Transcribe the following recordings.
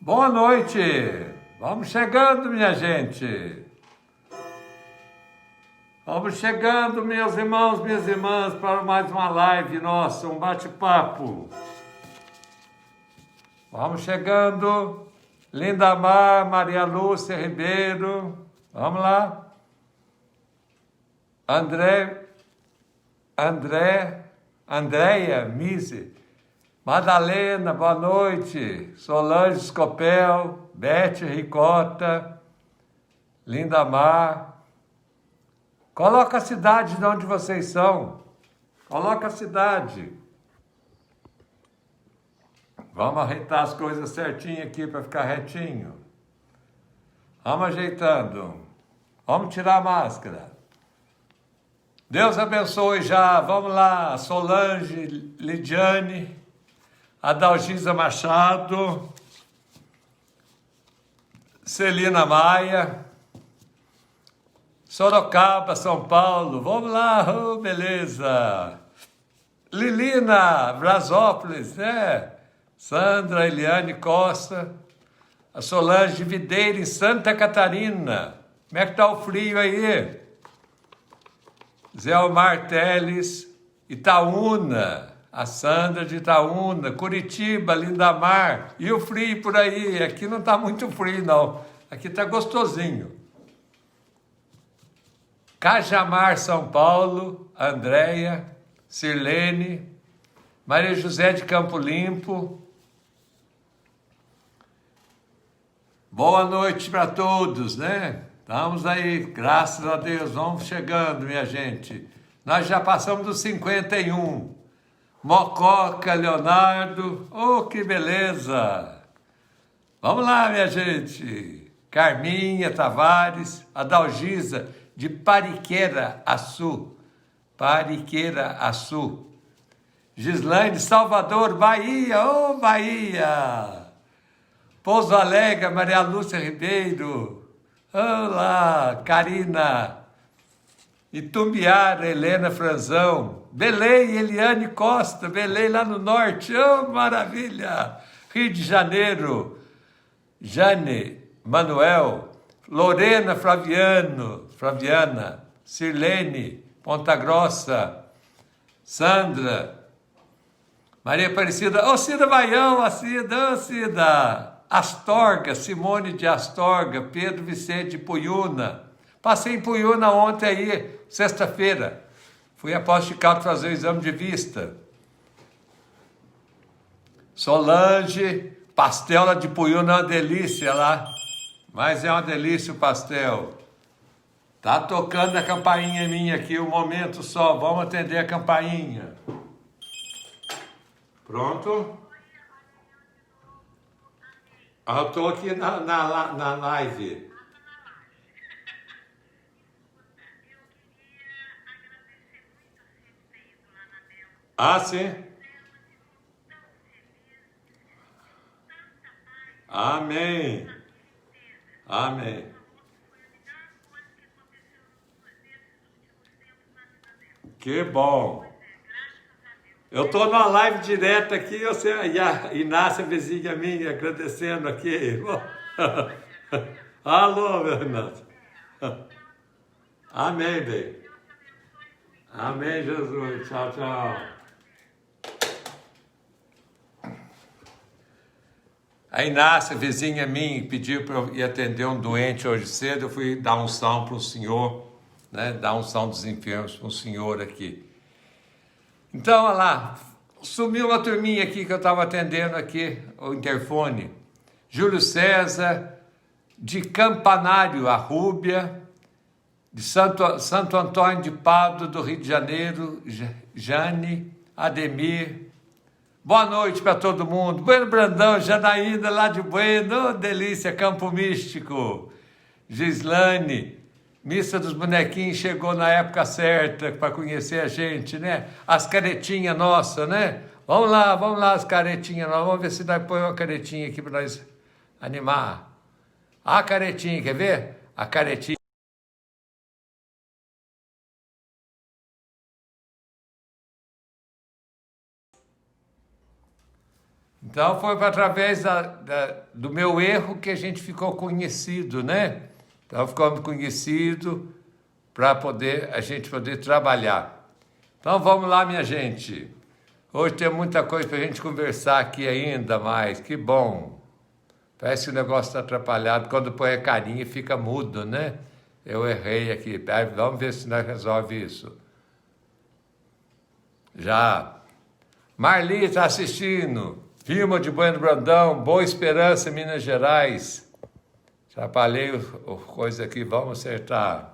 Boa noite! Vamos chegando, minha gente! Vamos chegando, meus irmãos, minhas irmãs, para mais uma live nossa, um bate-papo. Vamos chegando. Lindamar, Maria Lúcia Ribeiro, vamos lá. Andréia Mise, Madalena, boa noite. Solange Scopel, Bete Ricota, Lindamar. Coloca a cidade de onde vocês são. Coloca a cidade. Vamos ajeitar as coisas certinho aqui para ficar retinho. Vamos ajeitando. Vamos tirar a máscara. Deus abençoe já. Vamos lá. Solange, Lidiane, Adalgisa Machado, Celina Maia, Sorocaba, São Paulo. Vamos lá. Oh, beleza. Lilina, Brasópolis, Sandra Eliane Costa, a Solange Videira em Santa Catarina. Como é que tá o frio aí? Zé Omar Teles, Itaúna, a Sandra de Itaúna, Curitiba, Lindamar. E o frio por aí? Aqui não tá muito frio, não. Aqui tá gostosinho. Cajamar, São Paulo, Andréia, Sirlene, Maria José de Campo Limpo. Boa noite para todos, né? Estamos aí, graças a Deus, vamos chegando, minha gente. Nós já passamos dos 51. Mococa, Leonardo, oh, que beleza! Vamos lá, minha gente. Carminha Tavares, Adalgisa, de Pariqueira, Açu. Pariqueira, Açu. Gislaine, Salvador, Bahia, oh, Bahia! Pouso Alegre, Maria Lúcia Ribeiro. Olá, Karina. Itumbiara, Helena Franzão. Belém, Eliane Costa. Belém, lá no norte. Oh, maravilha. Rio de Janeiro. Jane, Manuel. Lorena Flaviana. Sirlene, Ponta Grossa. Sandra. Maria Aparecida. Ô, Cida Baião, a Cida. Ô, Cida. Astorga, Simone de Astorga, Pedro Vicente de Puyuna. Passei em Puyuna ontem aí, sexta-feira. Fui a Poços de Caldas fazer o exame de vista. Solange, pastel lá de Puyuna é uma delícia lá. Mas é uma delícia o pastel. Tá tocando a campainha minha aqui, um momento só. Vamos atender a campainha. Pronto? Eu estou aqui na live. Ah, sim? Amém. Amém. Que bom. Eu estou numa live direta aqui, e a Inácia, vizinha minha, agradecendo aqui. Alô, meu Renato. Amém, bem. Amém, Jesus. Tchau, tchau. A Inácia, vizinha minha, pediu para eu ir atender um doente hoje cedo. Eu fui dar unção para o senhor, né? Dar unção dos enfermos para o senhor aqui. Então, olha lá, sumiu uma turminha aqui que eu estava atendendo aqui, o interfone. Júlio César, de Campanário, a Rúbia, de Santo Antônio de Pádua, do Rio de Janeiro, Jane, Ademir. Boa noite para todo mundo. Bueno Brandão, Janaína, lá de Bueno, delícia, Campo Místico. Gislane, Missa dos Bonequinhos chegou na época certa para conhecer a gente, né? As caretinhas nossas, né? Vamos lá, as caretinhas nossas. Vamos ver se nós põe uma caretinha aqui para nós animar. A caretinha, quer ver? A caretinha. Então foi através do meu erro que a gente ficou conhecido, né? Então ficamos conhecidos para a gente poder trabalhar. Então vamos lá, minha gente. Hoje tem muita coisa para a gente conversar aqui ainda mais. Que bom. Parece que o negócio está atrapalhado. Quando põe a carinha fica mudo, né? Eu errei aqui. Vamos ver se nós resolve isso. Já. Marli está assistindo. Vilma de Bueno Brandão, Boa Esperança, Minas Gerais. Atrapalhei coisa aqui, vamos acertar.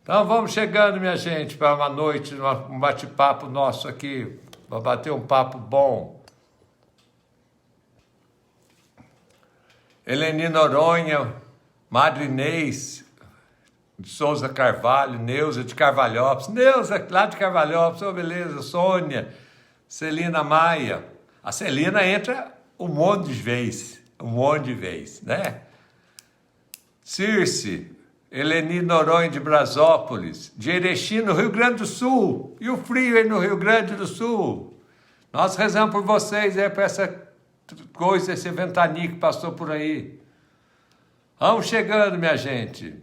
Então vamos chegando, minha gente, para uma noite, um bate-papo nosso aqui. Vamos bater um papo bom. Eleni Noronha, Madre Inês de Souza Carvalho, Neuza de Carvalhópolis. Neuza, lá de Carvalhópolis, oh, beleza. Sônia, Celina Maia. A Celina entra um monte de vez, né? Circe, Eleni Noronha de Brasópolis, de Erechim, no Rio Grande do Sul. E o frio aí no Rio Grande do Sul. Nós rezamos por vocês, para essa coisa, esse ventania que passou por aí. Vamos chegando, minha gente.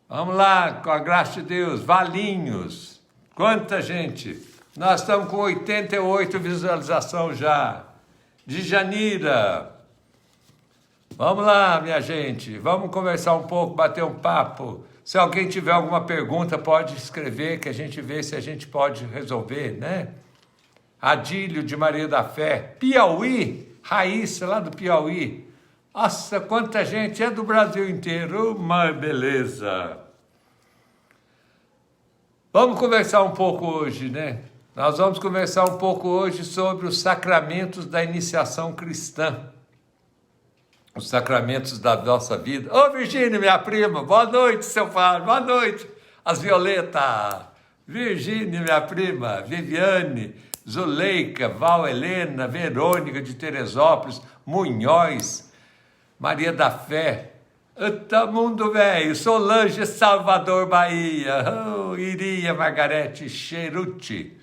Vamos lá, com a graça de Deus. Valinhos. Quanta gente. Nós estamos com 88 visualizações já. De Janira. Vamos lá, minha gente. Vamos conversar um pouco, bater um papo. Se alguém tiver alguma pergunta, pode escrever, que a gente vê se a gente pode resolver, né? Adílio de Maria da Fé. Piauí. Raíssa, lá do Piauí. Nossa, quanta gente. É do Brasil inteiro. Uma beleza. Vamos conversar um pouco hoje, né? Nós vamos conversar um pouco hoje sobre os sacramentos da iniciação cristã. Os sacramentos da nossa vida. Ô, Virgínia, minha prima, boa noite, seu Fábio, boa noite. As Violeta, Virgínia, minha prima, Viviane, Zuleika, Val Helena, Verônica de Teresópolis, Munhoz, Maria da Fé, Mundo Velho, Solange, Salvador, Bahia, Iria, Margarete, Cheruti,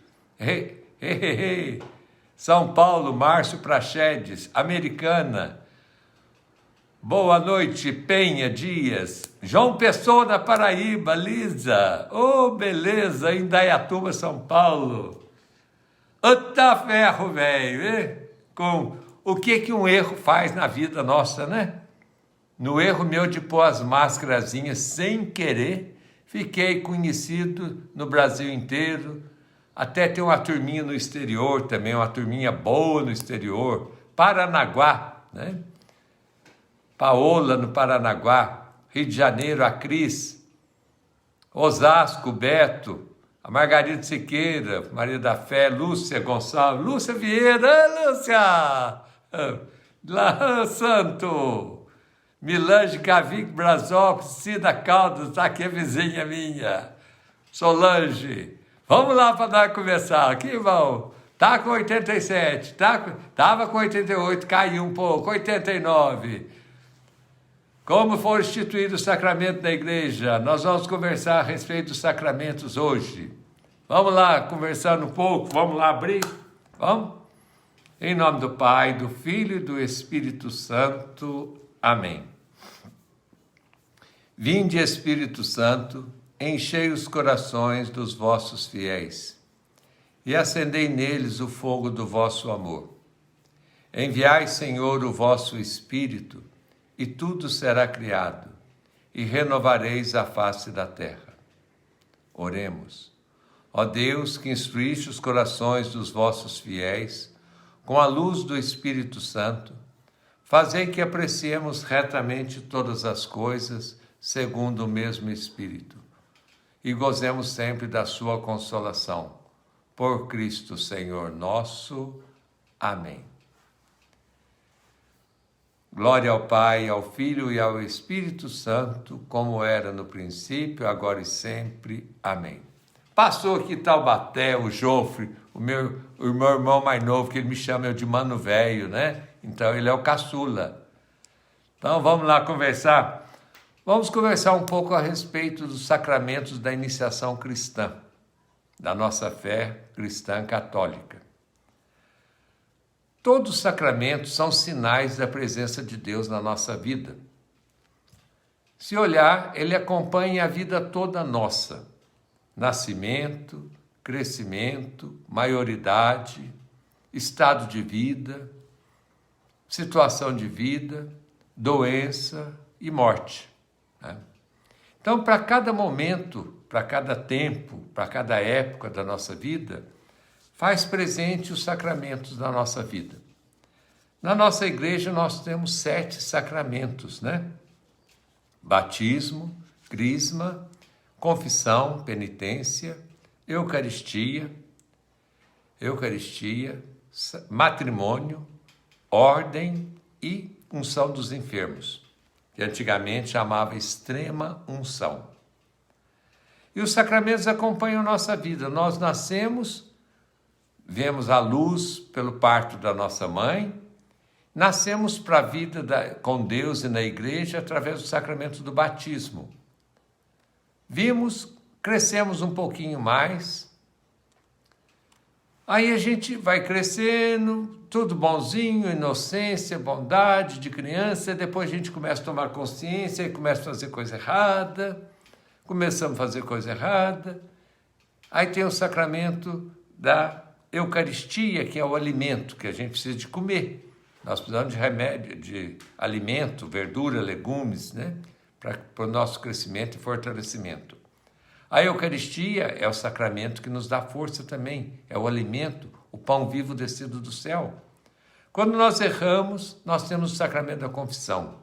São Paulo, Márcio Prachedes, Americana, boa noite, Penha Dias, João Pessoa da Paraíba, Lisa, beleza, Indaiatuba, São Paulo, ferro, velho, com o que um erro faz na vida nossa, né? No erro meu de pôr as máscarazinhas sem querer, fiquei conhecido no Brasil inteiro. Até tem uma turminha no exterior também, uma turminha boa no exterior. Paranaguá, né? Paola no Paranaguá. Rio de Janeiro, a Cris. Osasco, Beto. A Margarida Siqueira, Maria da Fé, Lúcia Gonçalves. Lúcia Vieira, Lúcia! Lá, Santo! Milange, Cavic, Brasópolis, Cida Caldas, tá aqui a vizinha minha. Solange. Vamos lá para dar conversar. Aqui, vão. Tá com 87, tava com 88, caiu um pouco, 89. Como foi instituído o sacramento da igreja? Nós vamos conversar a respeito dos sacramentos hoje. Vamos lá, conversando um pouco, vamos lá abrir? Vamos? Em nome do Pai, do Filho e do Espírito Santo. Amém. Vinde, Espírito Santo, enchei os corações dos vossos fiéis e acendei neles o fogo do vosso amor. Enviai, Senhor, o vosso Espírito, e tudo será criado, e renovareis a face da terra. Oremos. Ó Deus, que instruíste os corações dos vossos fiéis com a luz do Espírito Santo, fazei que apreciemos retamente todas as coisas segundo o mesmo Espírito, e gozemos sempre da sua consolação. Por Cristo Senhor nosso. Amém. Glória ao Pai, ao Filho e ao Espírito Santo, como era no princípio, agora e sempre. Amém. Passou aqui Taubaté, o Jofre, o meu irmão mais novo, que ele me chama de Mano Velho, né? Então ele é o caçula. Então vamos lá conversar. Vamos conversar um pouco a respeito dos sacramentos da iniciação cristã, da nossa fé cristã católica. Todos os sacramentos são sinais da presença de Deus na nossa vida. Se olhar, ele acompanha a vida toda nossa. Nascimento, crescimento, maioridade, estado de vida, situação de vida, doença e morte. Né? Então, para cada momento, para cada tempo, para cada época da nossa vida, faz presente os sacramentos da nossa vida. Na nossa igreja nós temos 7 sacramentos, né? Batismo, crisma, confissão, penitência, Eucaristia, matrimônio, ordem e unção dos enfermos, que antigamente chamava extrema unção. E os sacramentos acompanham a nossa vida. Nós nascemos, vemos a luz pelo parto da nossa mãe, nascemos para a vida com Deus e na igreja através do sacramento do batismo. Crescemos um pouquinho mais, aí a gente vai crescendo, tudo bonzinho, inocência, bondade de criança, e depois a gente começa a tomar consciência e começa a fazer coisa errada, começamos a fazer coisa errada, aí tem o sacramento da Eucaristia, que é o alimento que a gente precisa de comer. Nós precisamos de remédio, de alimento, verdura, legumes, né? Para o nosso crescimento e fortalecimento. A Eucaristia é o sacramento que nos dá força também, é o alimento, o pão vivo descido do céu. Quando nós erramos, nós temos o sacramento da confissão.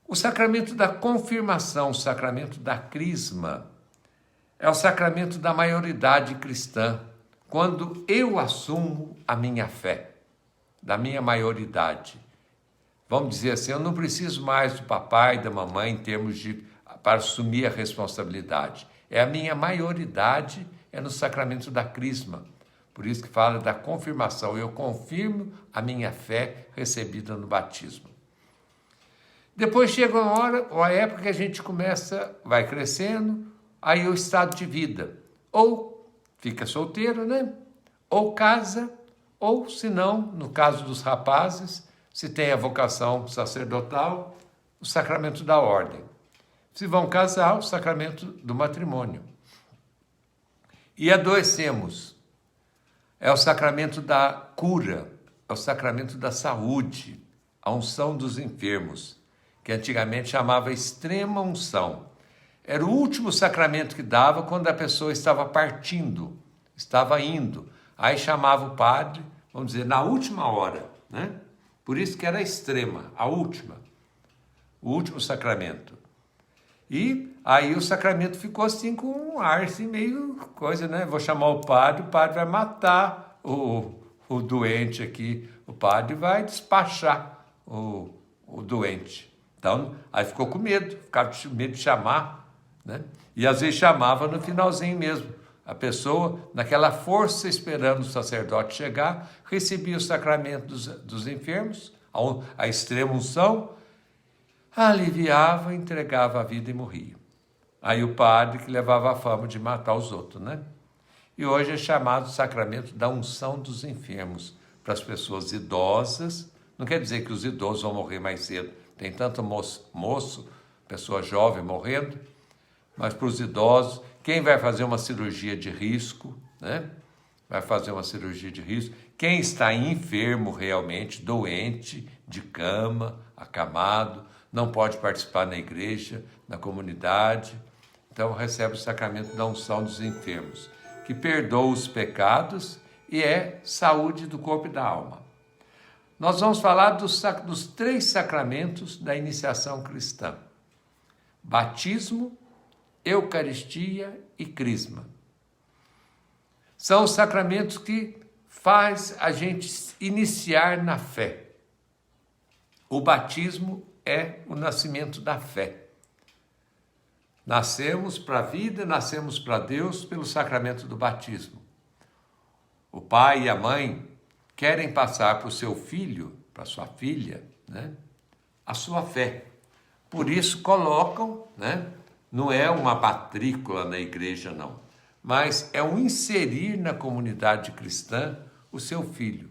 O sacramento da confirmação, o sacramento da crisma, é o sacramento da maioridade cristã, quando eu assumo a minha fé, da minha maioridade. Vamos dizer assim, eu não preciso mais do papai e da mamãe em termos para assumir a responsabilidade. É a minha maioridade, é no sacramento da crisma. Por isso que fala da confirmação. Eu confirmo a minha fé recebida no batismo. Depois chega uma época que a gente vai crescendo, aí o estado de vida. Ou fica solteiro, né? Ou casa, ou se não, no caso dos rapazes, se tem a vocação sacerdotal, o sacramento da ordem. Se vão casar, o sacramento do matrimônio. E adoecemos. É o sacramento da cura, é o sacramento da saúde, a unção dos enfermos, que antigamente chamava extrema unção. Era o último sacramento que dava quando a pessoa estava partindo, estava indo. Aí chamava o padre, vamos dizer, na última hora, né? Por isso que era extrema, a última, o último sacramento. E aí o sacramento ficou assim com um ar assim meio coisa, né? Vou chamar o padre vai matar o doente aqui, o padre vai despachar o doente. Então, aí ficou com medo, ficava com medo de chamar, né? E às vezes chamava no finalzinho mesmo. A pessoa, naquela força esperando o sacerdote chegar, recebia o sacramento dos enfermos, a extrema unção, aliviava, entregava a vida e morria. Aí o padre que levava a fama de matar os outros, né? E hoje é chamado sacramento da unção dos enfermos, para as pessoas idosas. Não quer dizer que os idosos vão morrer mais cedo. Tem tanto moço, pessoa jovem morrendo, mas para os idosos, quem vai fazer uma cirurgia de risco, né? Vai fazer uma cirurgia de risco. Quem está enfermo realmente, doente, de cama, acamado, não pode participar na igreja, na comunidade. Então recebe o sacramento da unção dos enfermos, que perdoa os pecados e é saúde do corpo e da alma. Nós vamos falar dos 3 sacramentos da iniciação cristã: batismo, Eucaristia e crisma. São os sacramentos que faz a gente iniciar na fé. O batismo é o nascimento da fé. Nascemos para a vida, nascemos para Deus pelo sacramento do batismo. O pai e a mãe querem passar para o seu filho, para a sua filha, né, a sua fé. Por isso colocam, né, não é uma matrícula na igreja, não, mas é um inserir na comunidade cristã o seu filho.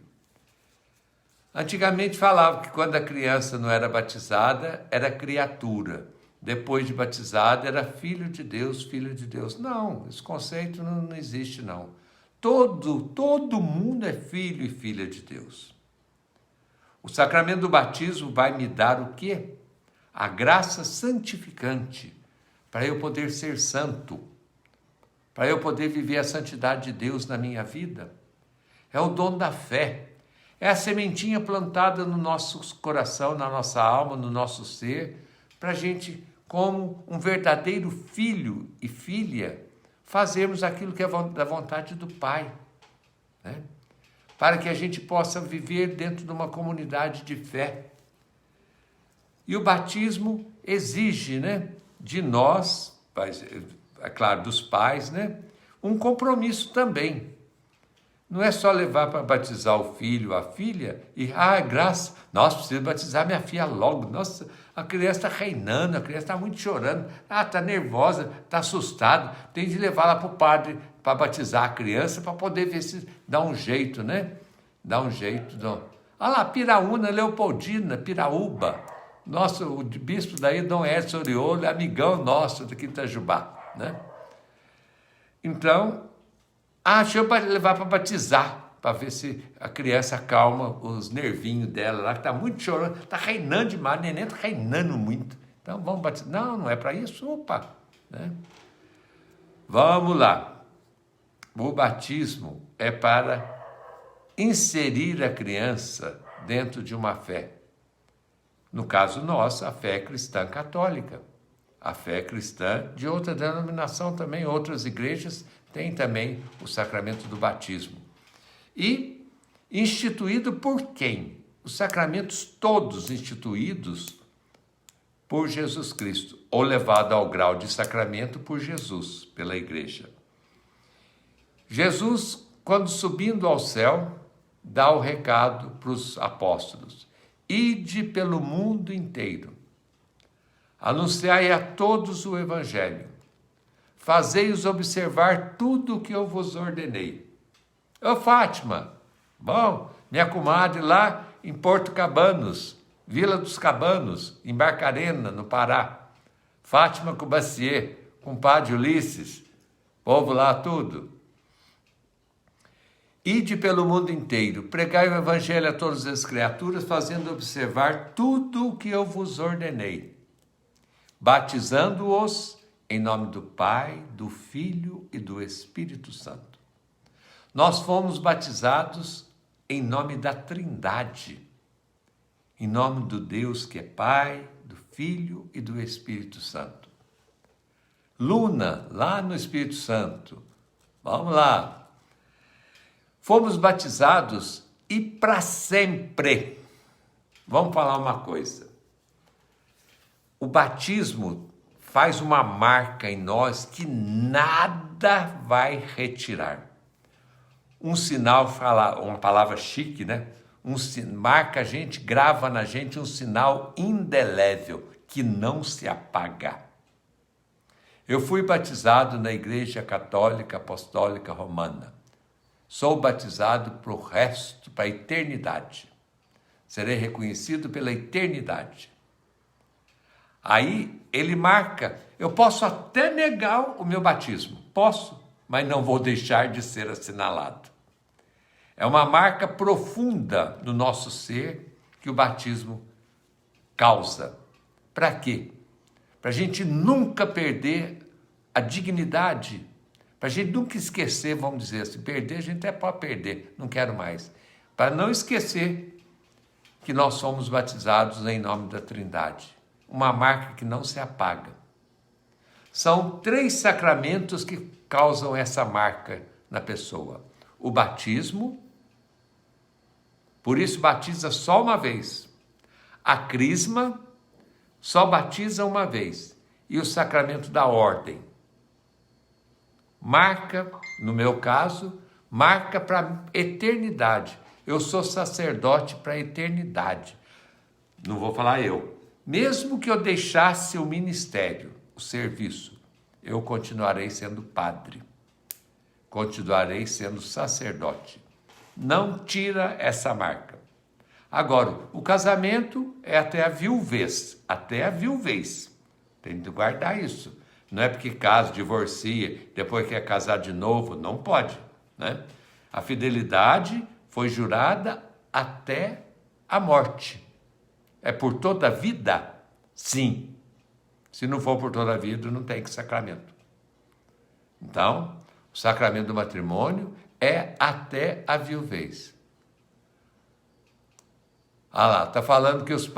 Antigamente falava que quando a criança não era batizada, era criatura. Depois de batizada, era filho de Deus, filho de Deus. Não, esse conceito não existe, não. Todo mundo é filho e filha de Deus. O sacramento do batismo vai me dar o quê? A graça santificante, para eu poder ser santo, para eu poder viver a santidade de Deus na minha vida. É o dom da fé. É a sementinha plantada no nosso coração, na nossa alma, no nosso ser, para a gente, como um verdadeiro filho e filha, fazermos aquilo que é da vontade do Pai, né? Para que a gente possa viver dentro de uma comunidade de fé. E o batismo exige, né, de nós, é claro, dos pais, né, um compromisso também. Não é só levar para batizar o filho, a filha, e, graça, nossa, preciso batizar minha filha logo. Nossa, a criança está reinando, a criança está muito chorando, está nervosa, está assustada. Tem de levar lá para o padre para batizar a criança, para poder ver se dá um jeito, né? Dá um jeito. Olha lá, Piraúna, Leopoldina, Piraúba. Nosso, o bispo daí, Dom Edson Oriolo, amigão nosso daqui de Itajubá, né? Então, deixa eu levar para batizar, para ver se a criança acalma os nervinhos dela lá, que está muito chorando, está reinando demais, o neném está reinando muito. Então vamos batizar. Não é para isso, opa. Né? Vamos lá. O batismo é para inserir a criança dentro de uma fé. No caso nosso, a fé cristã católica. A fé cristã de outra denominação também, outras igrejas têm também o sacramento do batismo. E instituído por quem? Os sacramentos todos instituídos por Jesus Cristo, ou levado ao grau de sacramento por Jesus, pela igreja. Jesus, quando subindo ao céu, dá o recado para os apóstolos: ide pelo mundo inteiro, anunciai a todos o evangelho, fazei-os observar tudo o que eu vos ordenei. Ô Fátima, bom, minha comadre lá em Porto Cabanos, Vila dos Cabanos, em Barcarena, no Pará. Fátima Cubacier, compadre Ulisses, povo lá tudo. Ide pelo mundo inteiro, pregai o evangelho a todas as criaturas, fazendo observar tudo o que eu vos ordenei, batizando-os em nome do Pai, do Filho e do Espírito Santo. Nós fomos batizados em nome da Trindade, em nome do Deus que é Pai, do Filho e do Espírito Santo. Luna, lá no Espírito Santo. Vamos lá. Fomos batizados e para sempre. Vamos falar uma coisa. O batismo faz uma marca em nós que nada vai retirar. Um sinal, uma palavra chique, né? Marca a gente, grava na gente um sinal indelével que não se apaga. Eu fui batizado na Igreja Católica Apostólica Romana. Sou batizado para o resto, para a eternidade. Serei reconhecido pela eternidade. Aí ele marca, eu posso até negar o meu batismo, posso, mas não vou deixar de ser assinalado. É uma marca profunda no nosso ser que o batismo causa. Para quê? Para a gente nunca perder a dignidade, para a gente nunca esquecer, vamos dizer assim, perder a gente até pode perder, não quero mais. Para não esquecer que nós somos batizados em nome da Trindade. Uma marca que não se apaga. São 3 sacramentos que causam essa marca na pessoa. O batismo, por isso batiza só uma vez. A crisma, só batiza uma vez. E o sacramento da ordem. Marca, no meu caso, marca para a eternidade. Eu sou sacerdote para a eternidade. Não vou falar eu. Mesmo que eu deixasse o ministério, o serviço, eu continuarei sendo padre. Continuarei sendo sacerdote. Não tira essa marca. Agora, o casamento é até a viuvez, Tem que guardar isso. Não é porque casa, divorcia, depois quer casar de novo, não pode, né? A fidelidade foi jurada até a morte. É por toda a vida? Sim. Se não for por toda a vida, não tem que sacramento. Então, o sacramento do matrimônio é até a viuvez. Ah lá, está falando que os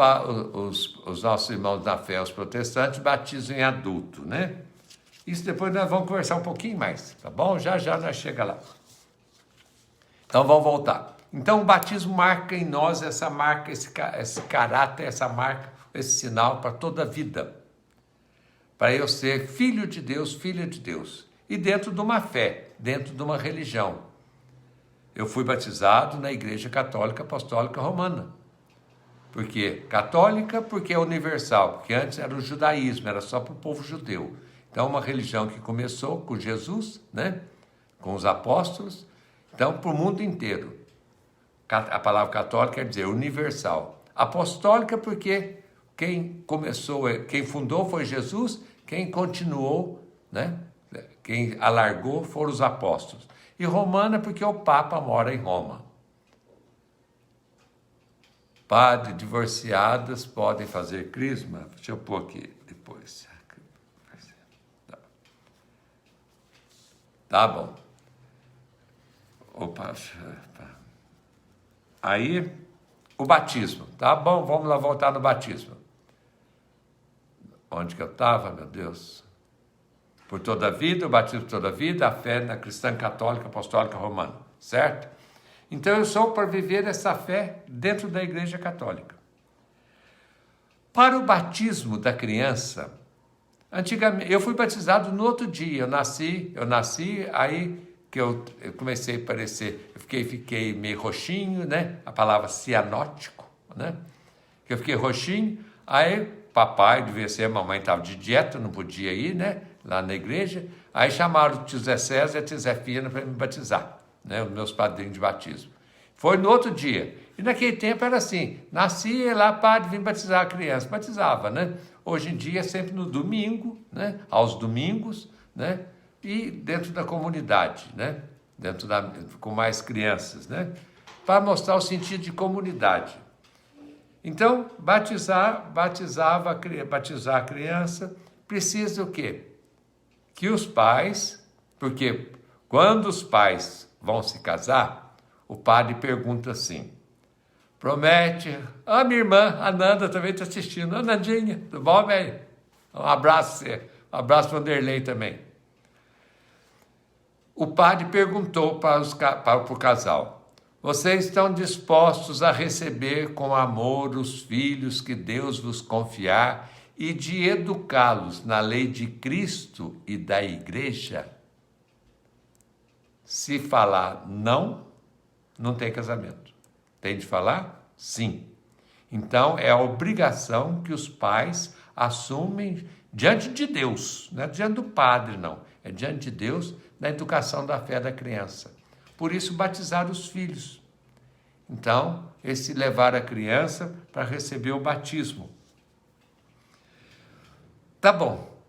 nossos irmãos da fé, os protestantes, batizam em adulto, né? Isso depois nós vamos conversar um pouquinho mais, tá bom? Já nós chega lá. Então vamos voltar. Então o batismo marca em nós essa marca, esse caráter, essa marca, esse sinal para toda a vida. Para eu ser filho de Deus, filha de Deus. E dentro de uma fé, dentro de uma religião. Eu fui batizado na Igreja Católica Apostólica Romana. Por quê? Católica porque é universal, porque antes era o judaísmo, era só para o povo judeu. Então, uma religião que começou com Jesus, né? Com os apóstolos, então para o mundo inteiro. A palavra católica quer dizer universal. Apostólica porque quem fundou foi Jesus, quem continuou, né? Quem alargou foram os apóstolos. E romana porque o Papa mora em Roma. Padres divorciadas podem fazer crisma? Deixa eu pôr aqui depois. Tá bom. Opa. Aí, o batismo. Tá bom, vamos lá voltar no batismo. Onde que eu estava, meu Deus? Por toda a vida, o batismo por toda a vida, a fé na cristã católica apostólica romana. Certo? Então eu sou para viver essa fé dentro da Igreja Católica. Para o batismo da criança, antigamente, eu fui batizado no outro dia, eu nasci, aí que eu comecei a parecer, eu fiquei meio roxinho, né? A palavra cianótico, né? Que eu fiquei roxinho, aí papai, devia ser, a mamãe estava de dieta, não podia ir, né? Lá na igreja, aí chamaram o tio Zé César e a tia Zé Fina para me batizar. Né, os meus padrinhos de batismo. Foi no outro dia. E naquele tempo era assim, nascia lá, padre, vim batizar a criança. Batizava, né? Hoje em dia é sempre no domingo, né? Aos domingos, né? E dentro da comunidade, né? Com mais crianças, né? Para mostrar o sentido de comunidade. Então, batizar a criança, precisa o quê? Que os pais, porque quando os pais vão se casar, o padre pergunta assim, promete, minha irmã, a Nanda também está assistindo, Nandinha, tudo bom, velho? Um abraço para você, um abraço para o Vanderlei também. O padre perguntou para o casal, vocês estão dispostos a receber com amor os filhos que Deus vos confiar e de educá-los na lei de Cristo e da Igreja? Se falar não, não tem casamento. Tem de falar sim. Então, é a obrigação que os pais assumem diante de Deus. Não é diante do padre, não. É diante de Deus na educação da fé da criança. Por isso, batizar os filhos. Então, esse levar a criança para receber o batismo. Tá bom.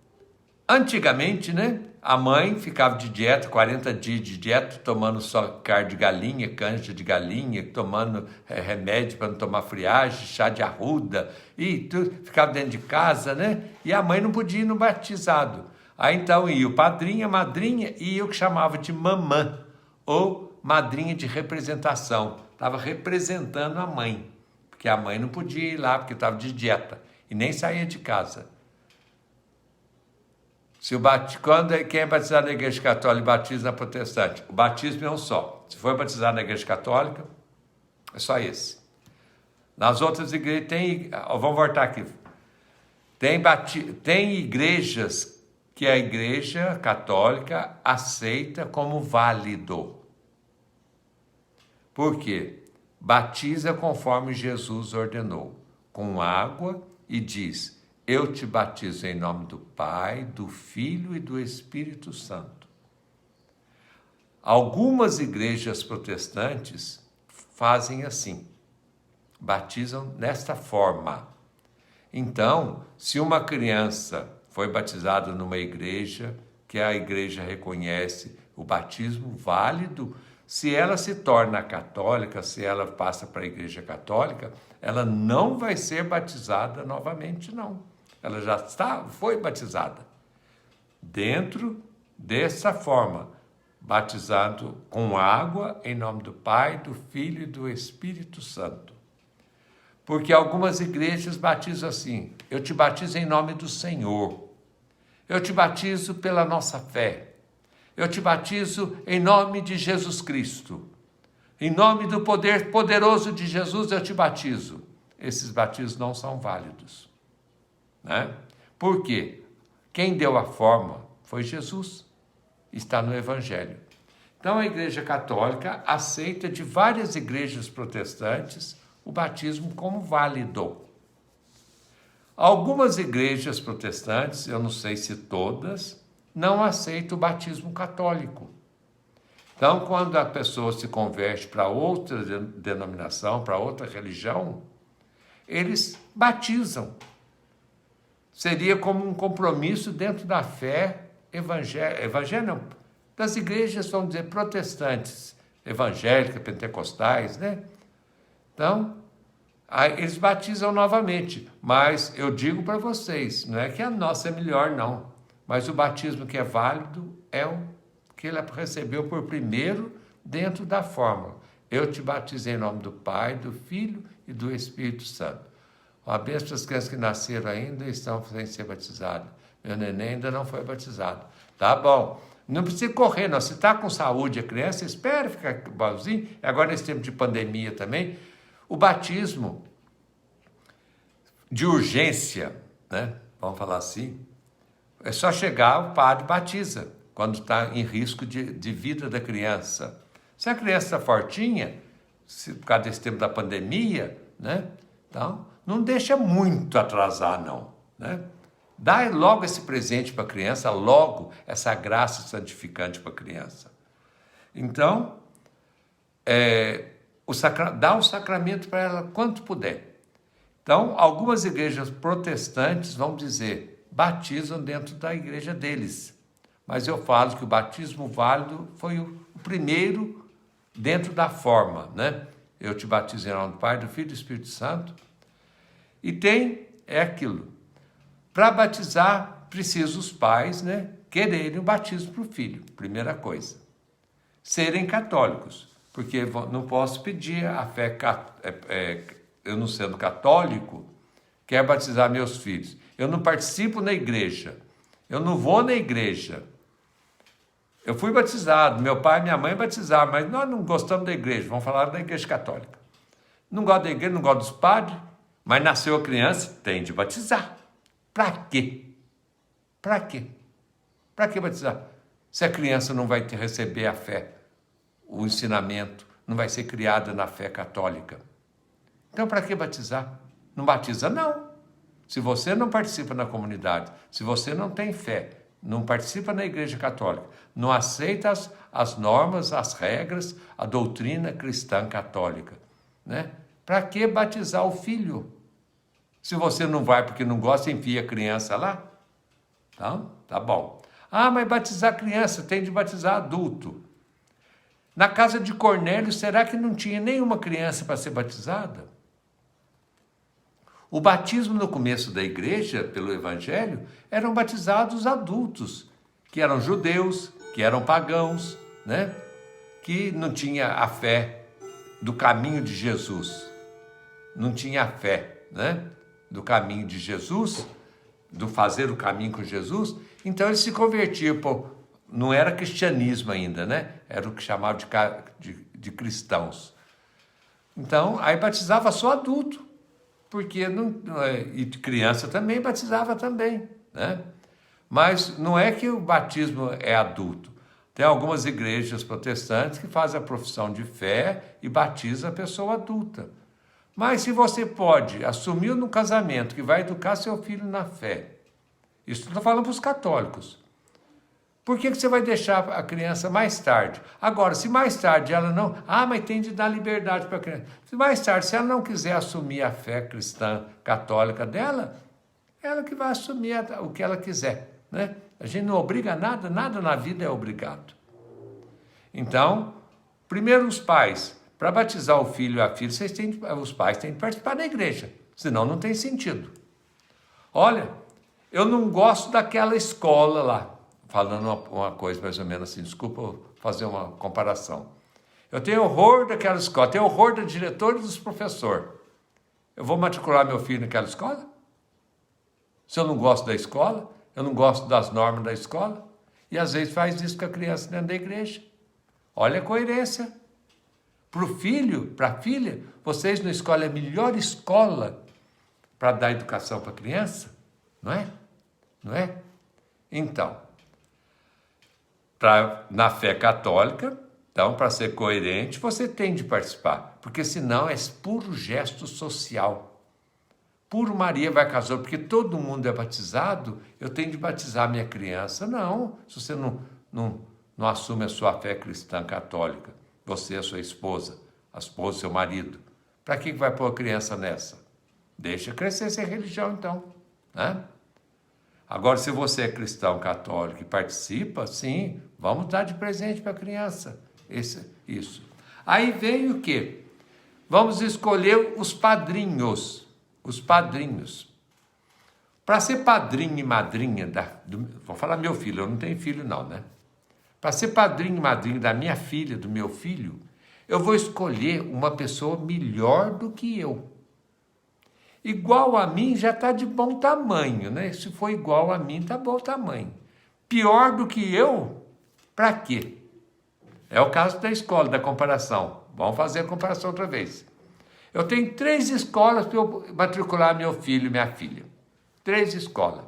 Antigamente, né? A mãe ficava de dieta, 40 dias de dieta, tomando só carne de galinha, canja de galinha, tomando remédio para não tomar friagem, chá de arruda, e tudo, ficava dentro de casa, né? E a mãe não podia ir no batizado. Aí então ia o padrinho, a madrinha, e eu que chamava de mamã, ou madrinha de representação. Estava representando a mãe, porque a mãe não podia ir lá, porque estava de dieta, e nem saía de casa. Quem é batizado na Igreja Católica e batiza na Protestante? O batismo é um só. Se for batizado na Igreja Católica, é só esse. Nas outras igrejas vamos voltar aqui. Tem igrejas que a Igreja Católica aceita como válido. Por quê? Batiza conforme Jesus ordenou, com água, e diz: eu te batizo em nome do Pai, do Filho e do Espírito Santo. Algumas igrejas protestantes fazem assim. batizam desta forma. Então, se uma criança foi batizada numa igreja, que a igreja reconhece o batismo válido, se ela se torna católica, se ela passa para a igreja católica, ela não vai ser batizada novamente, não. Ela já foi batizada. Dentro dessa forma, batizado com água em nome do Pai, do Filho e do Espírito Santo. Porque algumas igrejas batizam assim: eu te batizo em nome do Senhor, eu te batizo pela nossa fé, eu te batizo em nome de Jesus Cristo, em nome do poder poderoso de Jesus eu te batizo. Esses batismos não são válidos, né? Por quê? Quem deu a forma foi Jesus, está no Evangelho. Então a Igreja Católica aceita de várias igrejas protestantes o batismo como válido. Algumas igrejas protestantes, eu não sei se todas, não aceitam o batismo católico. Então, quando a pessoa se converte para outra denominação, para outra religião, eles batizam. Seria como um compromisso dentro da fé evangélica, das igrejas, vamos dizer, protestantes, evangélicas, pentecostais, né? Então, aí eles batizam novamente, mas eu digo para vocês, não é que a nossa é melhor, não, mas o batismo que é válido é o que ele recebeu por primeiro dentro da fórmula. Eu te batizei em nome do Pai, do Filho e do Espírito Santo. Uma bênção para as crianças que nasceram ainda e estão sem ser batizadas. Meu neném ainda não foi batizado. Tá bom. Não precisa correr, não. Se está com saúde a criança, espera ficar bonzinho. Agora, nesse tempo de pandemia também, o batismo de urgência, né? Vamos falar assim, é só chegar, o padre batiza, quando está em risco de vida da criança. Se a criança está fortinha, por causa desse tempo da pandemia, né? Então, não deixa muito atrasar, não, né? Dá logo esse presente para a criança, logo essa graça santificante para a criança. Então, dá o sacramento para ela quanto puder. Então, algumas igrejas protestantes vão dizer, batizam dentro da igreja deles. Mas eu falo que o batismo válido foi o primeiro dentro da forma, né? Eu te batizo em nome do Pai, do Filho e do Espírito Santo. E é aquilo. Para batizar, precisa os pais, né, quererem o batismo para o filho, primeira coisa. Serem católicos, porque não posso pedir a fé, eu não sendo católico, quero batizar meus filhos. Eu não participo na igreja, eu não vou na igreja. Eu fui batizado, meu pai e minha mãe batizaram, mas nós não gostamos da igreja, vamos falar da igreja católica. Não gosto da igreja, não gosto dos padres, mas nasceu a criança, tem de batizar. Para quê? Para quê? Para que batizar? Se a criança não vai receber a fé, o ensinamento, não vai ser criada na fé católica. Então, para que batizar? Não batiza, não. Se você não participa na comunidade, se você não tem fé, não participa na igreja católica, não aceita as normas, as regras, a doutrina cristã católica, né? Para que batizar o filho? Se você não vai porque não gosta, enfia a criança lá. Então, tá bom. Ah, mas batizar criança, tem de batizar adulto. Na casa de Cornélio, será que não tinha nenhuma criança para ser batizada? O batismo no começo da igreja, pelo Evangelho, eram batizados adultos, que eram judeus, que eram pagãos, né? Que não tinha a fé do caminho de Jesus. Não tinha a fé, né? Do caminho de Jesus, do fazer o caminho com Jesus, então eles se convertiam, não era cristianismo ainda, né? Era o que chamavam de cristãos. Então, aí batizava só adulto, porque e criança também batizava também, né? Mas não é que o batismo é adulto. Tem algumas igrejas protestantes que fazem a profissão de fé e batiza a pessoa adulta. Mas se você pode assumir no casamento que vai educar seu filho na fé, isso estou falando para os católicos, Por que você vai deixar a criança mais tarde? Agora, se mais tarde ela não... mas tem de dar liberdade para a criança. Se mais tarde, se ela não quiser assumir a fé cristã católica dela, ela que vai assumir o que ela quiser, né? A gente não obriga nada, nada na vida é obrigado. Então, primeiro os pais, para batizar o filho e a filha, os pais têm que participar da igreja, senão não tem sentido. Olha, eu não gosto daquela escola lá. Falando uma coisa mais ou menos assim, desculpa fazer uma comparação. Eu tenho horror daquela escola, tenho horror da diretora e dos professores. Eu vou matricular meu filho naquela escola? Se eu não gosto da escola, eu não gosto das normas da escola, e às vezes faz isso com a criança dentro da igreja. Olha a coerência. Para o filho, para a filha, vocês não escolhem a melhor escola para dar educação para a criança? Não é? Não é? Então... na fé católica, então, para ser coerente, você tem de participar, porque senão é puro gesto social. Puro Maria vai casar, porque todo mundo é batizado, eu tenho de batizar minha criança. Não, se você não assume a sua fé cristã católica, você, a sua esposa, a esposa do seu marido, para que vai pôr a criança nessa? Deixa crescer sem religião, então, né? Agora, se você é cristão católico e participa, sim, vamos dar de presente para a criança. Isso. Aí vem o quê? Vamos escolher os padrinhos. Os padrinhos. Para ser padrinho e madrinha, vou falar meu filho, eu não tenho filho não, né? Para ser padrinho e madrinha da minha filha, do meu filho, eu vou escolher uma pessoa melhor do que eu. Igual a mim já está de bom tamanho, né? Se for igual a mim, está bom tamanho. Pior do que eu, para quê? É o caso da escola, da comparação. Vamos fazer a comparação outra vez. Eu tenho 3 escolas para eu matricular meu filho e minha filha. 3 escolas.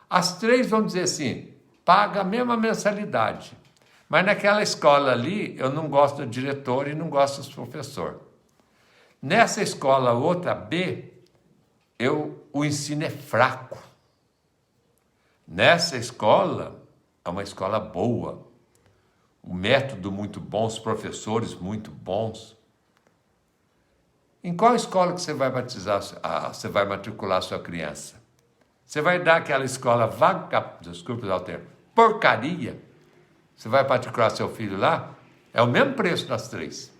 As 3 vão dizer assim, paga a mesma mensalidade. Mas naquela escola ali, eu não gosto do diretor e não gosto dos professores. Nessa escola outra, B, o ensino é fraco. Nessa escola, é uma escola boa. O método muito bom, os professores muito bons. Em qual escola que você vai você vai matricular a sua criança? Você vai dar aquela escola desculpe usar o termo, porcaria? Você vai matricular seu filho lá? É o mesmo preço das 3.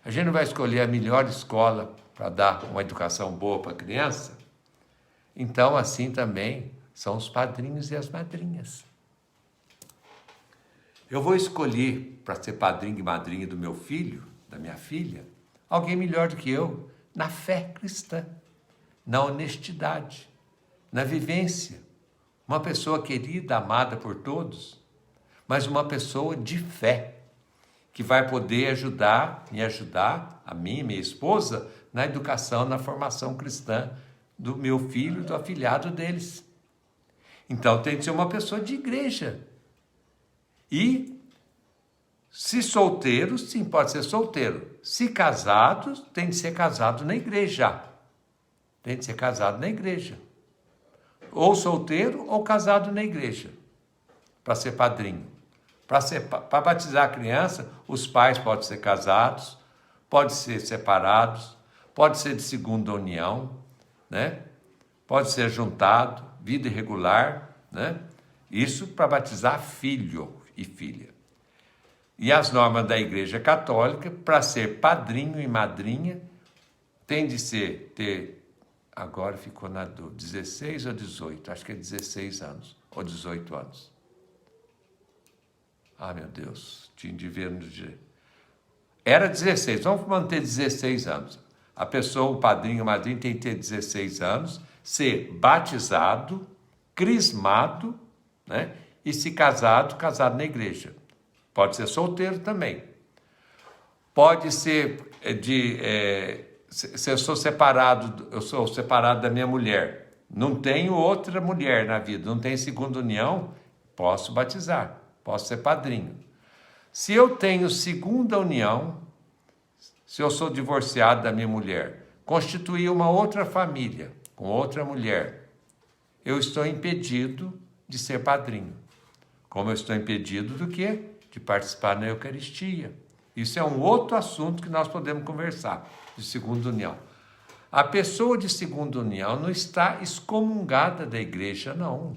A gente não vai escolher a melhor escola para dar uma educação boa para a criança? Então, assim também são os padrinhos e as madrinhas. Eu vou escolher para ser padrinho e madrinha do meu filho, da minha filha, alguém melhor do que eu, na fé cristã, na honestidade, na vivência. Uma pessoa querida, amada por todos, mas uma pessoa de fé, que vai poder me ajudar, a mim e minha esposa, na educação, na formação cristã do meu filho, do afilhado deles. Então tem que ser uma pessoa de igreja. E se solteiro, sim, pode ser solteiro. Se casados, tem que ser casado na igreja. Tem que ser casado na igreja. Ou solteiro ou casado na igreja, para ser padrinho. Para batizar a criança, os pais podem ser casados, podem ser separados, pode ser de segunda união, né? Pode ser juntado, vida irregular, né? Isso para batizar filho e filha. E as normas da Igreja Católica, para ser padrinho e madrinha, tem de ter, agora ficou na dúvida, 16 ou 18, acho que é 16 anos, ou 18 anos. Ah, meu Deus, tinha de ver no dia. Era 16, vamos manter 16 anos. A pessoa, o padrinho, a madrinha tem que ter 16 anos, ser batizado, crismado, né? E se casado na igreja. Pode ser solteiro também. Pode ser se eu sou separado da minha mulher. Não tenho outra mulher na vida, não tenho segunda união, posso batizar, posso ser padrinho. Se eu tenho segunda união, se eu sou divorciado da minha mulher, constituir uma outra família com outra mulher, eu estou impedido de ser padrinho. Como eu estou impedido do quê? De participar na Eucaristia. Isso é um outro assunto que nós podemos conversar, de segunda união. A pessoa de segunda união não está excomungada da igreja, não.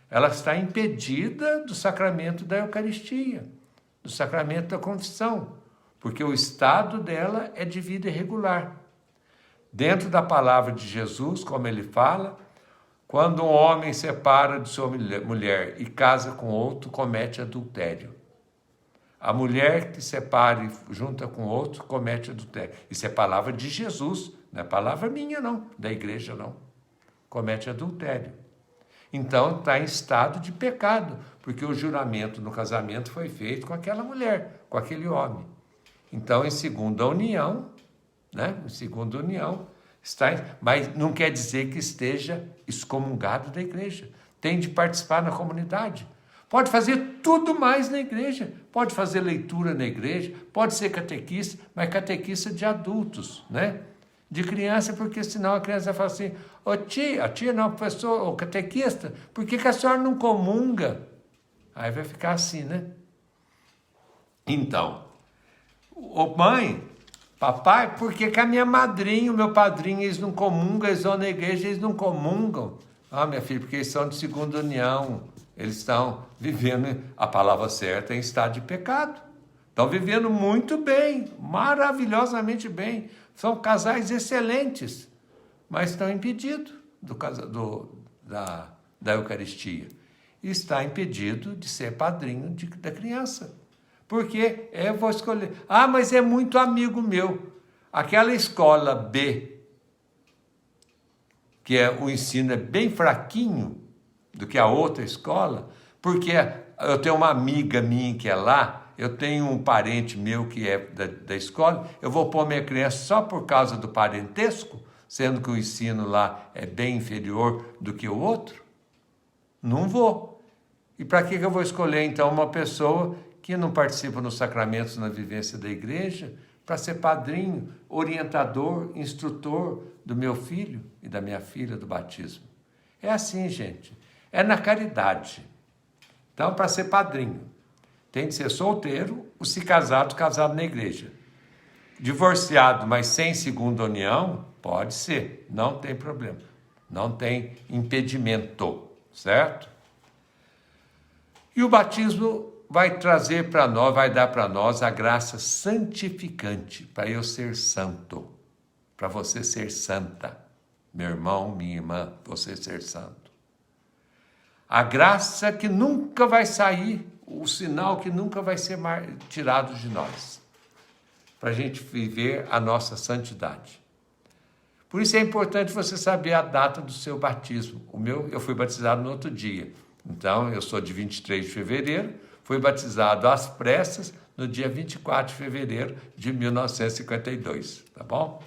Ela está impedida do sacramento da Eucaristia, do sacramento da confissão, porque o estado dela é de vida irregular. Dentro da palavra de Jesus, como ele fala, quando um homem separa de sua mulher e casa com outro, comete adultério. A mulher que separa e junta com outro, comete adultério. Isso é palavra de Jesus, não é palavra minha, não, da igreja, não. Comete adultério. Então, está em estado de pecado, porque o juramento no casamento foi feito com aquela mulher, com aquele homem. Então, em segunda união, mas não quer dizer que esteja excomungado da igreja. Tem de participar na comunidade. Pode fazer tudo mais na igreja. Pode fazer leitura na igreja, pode ser catequista, mas catequista de adultos, né? De criança, porque senão a criança fala assim, ô tia, a tia não, professor, ô catequista, por que a senhora não comunga? Aí vai ficar assim, né? Então, ô mãe, papai, por que a minha madrinha, o meu padrinho, eles não comungam, eles vão na igreja, eles não comungam? Ah, minha filha, porque eles são de segunda união, eles estão vivendo a palavra certa em estado de pecado. Estão vivendo muito bem, maravilhosamente bem. São casais excelentes, mas estão impedidos da Eucaristia. E está impedido de ser padrinho da criança. Porque eu vou escolher. Ah, mas é muito amigo meu. Aquela escola B, que o ensino é bem fraquinho do que a outra escola, porque eu tenho uma amiga minha que é lá, eu tenho um parente meu que é da escola, eu vou pôr minha criança só por causa do parentesco, sendo que o ensino lá é bem inferior do que o outro? Não vou. E para que eu vou escolher, então, uma pessoa que não participa nos sacramentos, na vivência da igreja, para ser padrinho, orientador, instrutor do meu filho e da minha filha do batismo? É assim, gente. É na caridade. Então, para ser padrinho, tem de ser solteiro ou, se casado, casado na igreja. Divorciado, mas sem segunda união, pode ser, não tem problema. Não tem impedimento, certo? E o batismo vai trazer para nós, vai dar para nós a graça santificante, para eu ser santo, para você ser santa. Meu irmão, minha irmã, você ser santo. A graça que nunca vai sair, o sinal que nunca vai ser tirado de nós, para a gente viver a nossa santidade. Por isso é importante você saber a data do seu batismo. Eu fui batizado no outro dia. Então, eu sou de 23 de fevereiro, fui batizado às pressas no dia 24 de fevereiro de 1952, tá bom?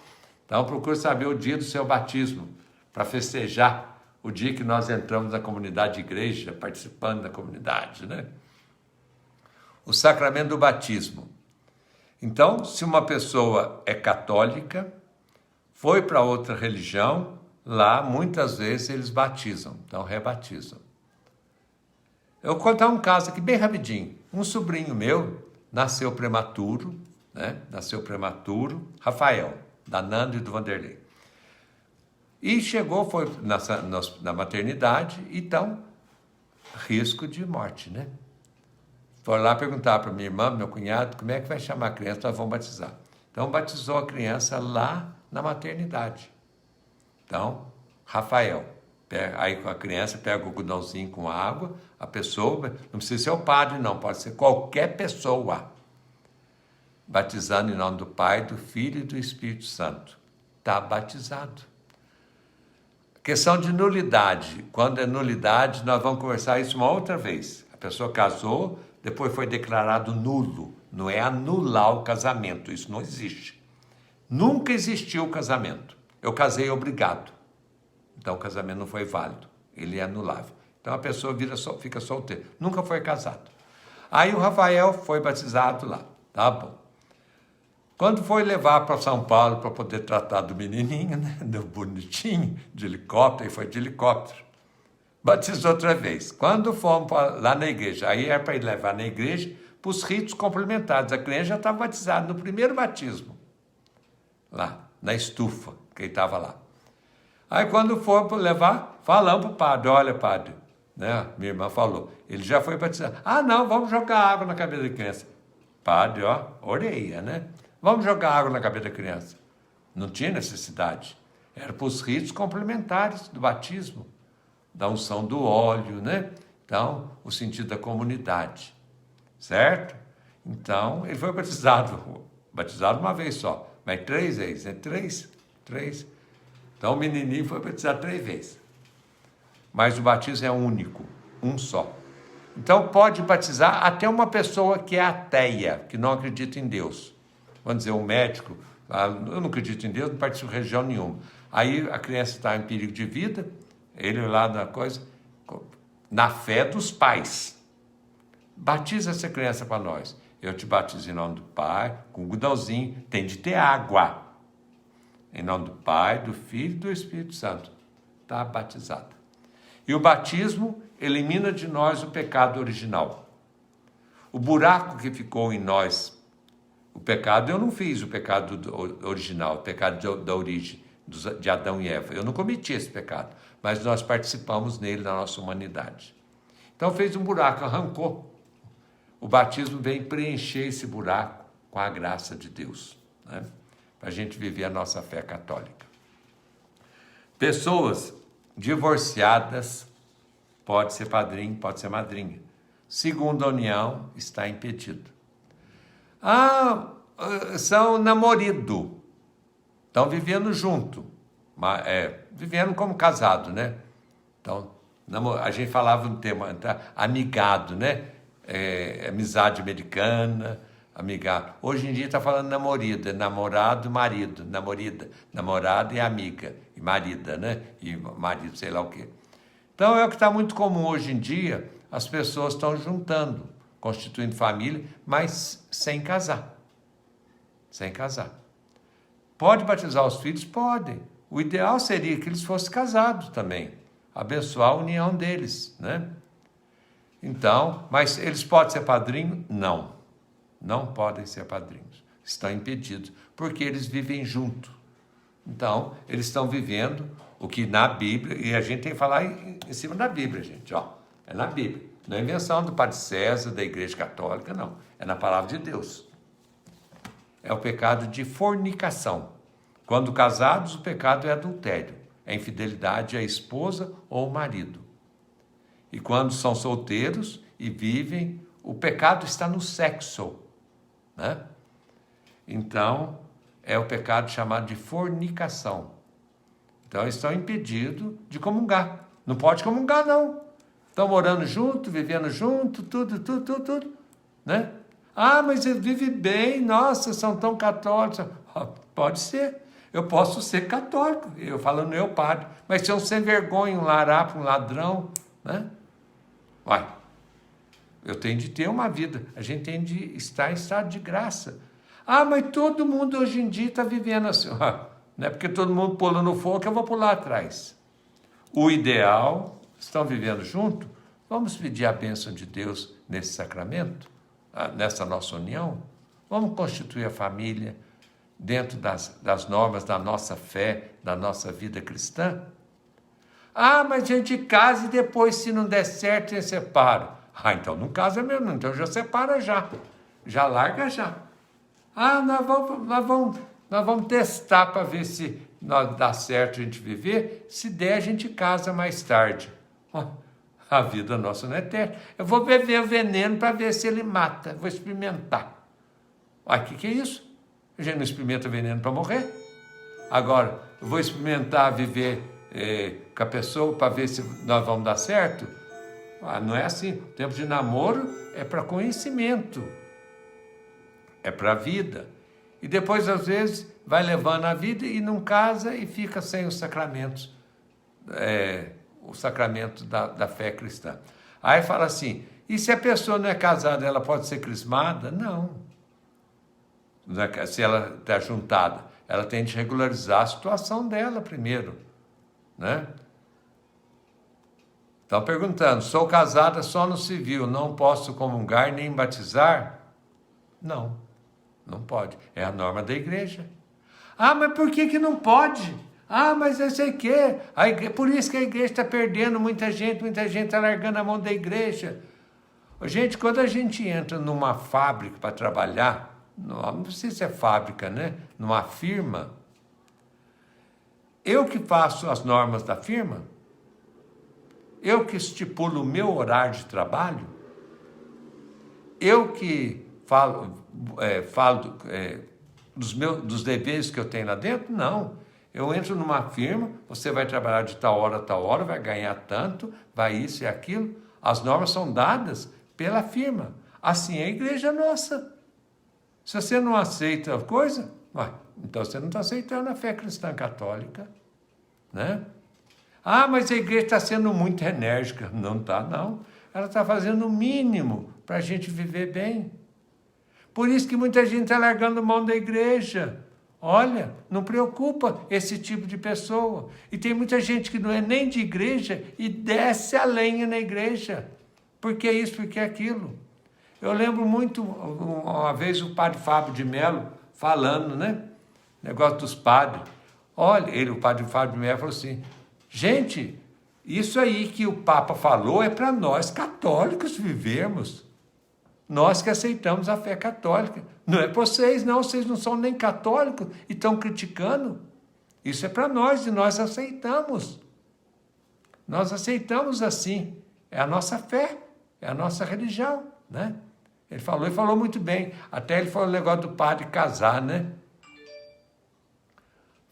Então, procure saber o dia do seu batismo, para festejar o dia que nós entramos na comunidade de igreja, participando da comunidade, né? O sacramento do batismo. Então, se uma pessoa é católica, foi para outra religião, lá muitas vezes eles batizam, então rebatizam. Eu vou contar um caso aqui bem rapidinho. Um sobrinho meu nasceu prematuro, né? Rafael, da Nando e do Vanderlei. E chegou, foi na maternidade, então, risco de morte, né? Foi lá perguntar para minha irmã, meu cunhado, como é que vai chamar a criança, nós vamos batizar. Então, batizou a criança lá na maternidade. Então, Rafael. Aí a criança pega o algodãozinho com água, a pessoa, não precisa ser o padre não, pode ser qualquer pessoa, batizando em nome do Pai, do Filho e do Espírito Santo. Está batizado. Questão de nulidade. Quando é nulidade, nós vamos conversar isso uma outra vez. A pessoa casou, depois foi declarado nulo. Não é anular o casamento, isso não existe. Nunca existiu o casamento. Eu casei obrigado. Então o casamento não foi válido, ele é anulável. Então a pessoa fica solteira, nunca foi casado. Aí o Rafael foi batizado lá, tá bom. Quando foi levar para São Paulo para poder tratar do menininho, né, do bonitinho, de helicóptero, ele foi de helicóptero. batizou outra vez. Quando fomos lá na igreja, aí era para ele levar na igreja para os ritos complementares. A criança já estava batizada no primeiro batismo, lá, na estufa, que ele estava lá. Aí quando for para levar, falamos para o padre, olha padre, né? Minha irmã falou, ele já foi batizado. Ah não, vamos jogar água na cabeça da criança. Padre, ó, orelha, né? Vamos jogar água na cabeça da criança. Não tinha necessidade. Era para os ritos complementares do batismo, da unção do óleo, né? Então, o sentido da comunidade, certo? Então, ele foi batizado uma vez só, mas 3 vezes, né? Três. Então, o menininho foi batizado 3 vezes. Mas o batismo é único, um só. Então, pode batizar até uma pessoa que é ateia, que não acredita em Deus. Vamos dizer, um médico, eu não acredito em Deus, não participo de religião nenhuma. Aí a criança está em perigo de vida, ele lá na coisa, na fé dos pais. Batiza essa criança para nós. Eu te batizo em nome do Pai, com um gudãozinho, tem de ter água. Em nome do Pai, do Filho e do Espírito Santo. Está batizada. E o batismo elimina de nós o pecado original. O buraco que ficou em nós, o pecado eu não fiz, o pecado original, o pecado da origem, de Adão e Eva. Eu não cometi esse pecado, mas nós participamos nele, na nossa humanidade. Então fez um buraco, arrancou. O batismo vem preencher esse buraco com a graça de Deus, né? Para a gente viver a nossa fé católica. Pessoas divorciadas, pode ser padrinho, pode ser madrinha. Segunda união, está impedido. São namorado, estão vivendo junto, vivendo como casado, né? Então, a gente falava um termo, amigado, né? Amizade americana, amigado. Hoje em dia está falando namorida, namorado, marido, namorida, namorada e amiga, e marida, né? E marido, sei lá o quê. Então é o que está muito comum hoje em dia, as pessoas estão juntando, constituindo família, mas sem casar. Sem casar. Pode batizar os filhos? Pode. O ideal seria que eles fossem casados também, abençoar a união deles, né? Então, mas eles podem ser padrinhos? Não. Não podem ser padrinhos. Estão impedidos, porque eles vivem junto. Então, eles estão vivendo o que na Bíblia, e a gente tem que falar em cima da Bíblia, gente, ó. É na Bíblia. Não é invenção do Padre César, da Igreja Católica, não. É na palavra de Deus. É o pecado de fornicação. Quando casados, o pecado é adultério. É infidelidade à esposa ou ao marido. E quando são solteiros e vivem, o pecado está no sexo, né? Então, é o pecado chamado de fornicação. Então, eles estão impedidos de comungar. Não pode comungar, não. Estão morando junto, vivendo junto, tudo, né? Mas ele vive bem, nossa, são tão católicos. Pode ser. Eu posso ser católico, eu falando eu padre, mas se eu sem vergonha, um larápio, um ladrão, né? Eu tenho de ter uma vida, a gente tem de estar em estado de graça. Mas todo mundo hoje em dia está vivendo assim. Não é porque todo mundo pula no fogo que eu vou pular atrás. O ideal, estão vivendo junto, vamos pedir a bênção de Deus nesse sacramento, nessa nossa união. Vamos constituir a família dentro das normas da nossa fé, da nossa vida cristã. Mas a gente casa e depois, se não der certo, você separa. Então não casa mesmo, então já separa já. Já larga já. Nós vamos testar para ver se dá certo a gente viver. Se der, a gente casa mais tarde. A vida nossa não é eterna. Eu vou beber o veneno para ver se ele mata. Vou experimentar. O que é isso? A gente não experimenta veneno para morrer. Agora, eu vou experimentar viver com a pessoa para ver se nós vamos dar certo. Não é assim. O tempo de namoro é para conhecimento. É para a vida. E depois, às vezes, vai levando a vida e não casa e fica sem os sacramentos. O sacramento da fé cristã. Aí fala assim, e se a pessoa não é casada, ela pode ser crismada? Não. Se ela está juntada, ela tem de regularizar a situação dela primeiro, né? Estão perguntando, sou casada só no civil, não posso comungar nem batizar? Não, não pode. É a norma da igreja. Ah, mas por que não pode? Ah, mas eu sei que. Por isso que a igreja está perdendo muita gente está largando a mão da igreja. Gente, quando a gente entra numa fábrica para trabalhar, não sei se é fábrica, né? Numa firma, eu que faço as normas da firma, eu que estipulo o meu horário de trabalho, eu que falo dos deveres que eu tenho lá dentro? Não. Eu entro numa firma, você vai trabalhar de tal hora a tal hora, vai ganhar tanto, vai isso e aquilo. As normas são dadas pela firma. Assim é a igreja nossa. Se você não aceita a coisa, então você não está aceitando a fé cristã católica, né? Ah, mas a igreja está sendo muito enérgica. Não está, não. Ela está fazendo o mínimo para a gente viver bem. Por isso que muita gente está largando mão da igreja. Olha, não preocupa esse tipo de pessoa. E tem muita gente que não é nem de igreja e desce a lenha na igreja. Por que isso, por que aquilo? Eu lembro muito, uma vez, o padre Fábio de Mello falando, né? Negócio dos padres. Olha, o padre Fábio de Mello falou assim, gente, isso aí que o Papa falou é para nós católicos vivermos. Nós que aceitamos a fé católica. Não é para vocês, não. Vocês não são nem católicos e estão criticando. Isso é para nós e nós aceitamos. Nós aceitamos assim. É a nossa fé, é a nossa religião, né? Ele falou muito bem. Até ele falou o negócio do padre casar, né?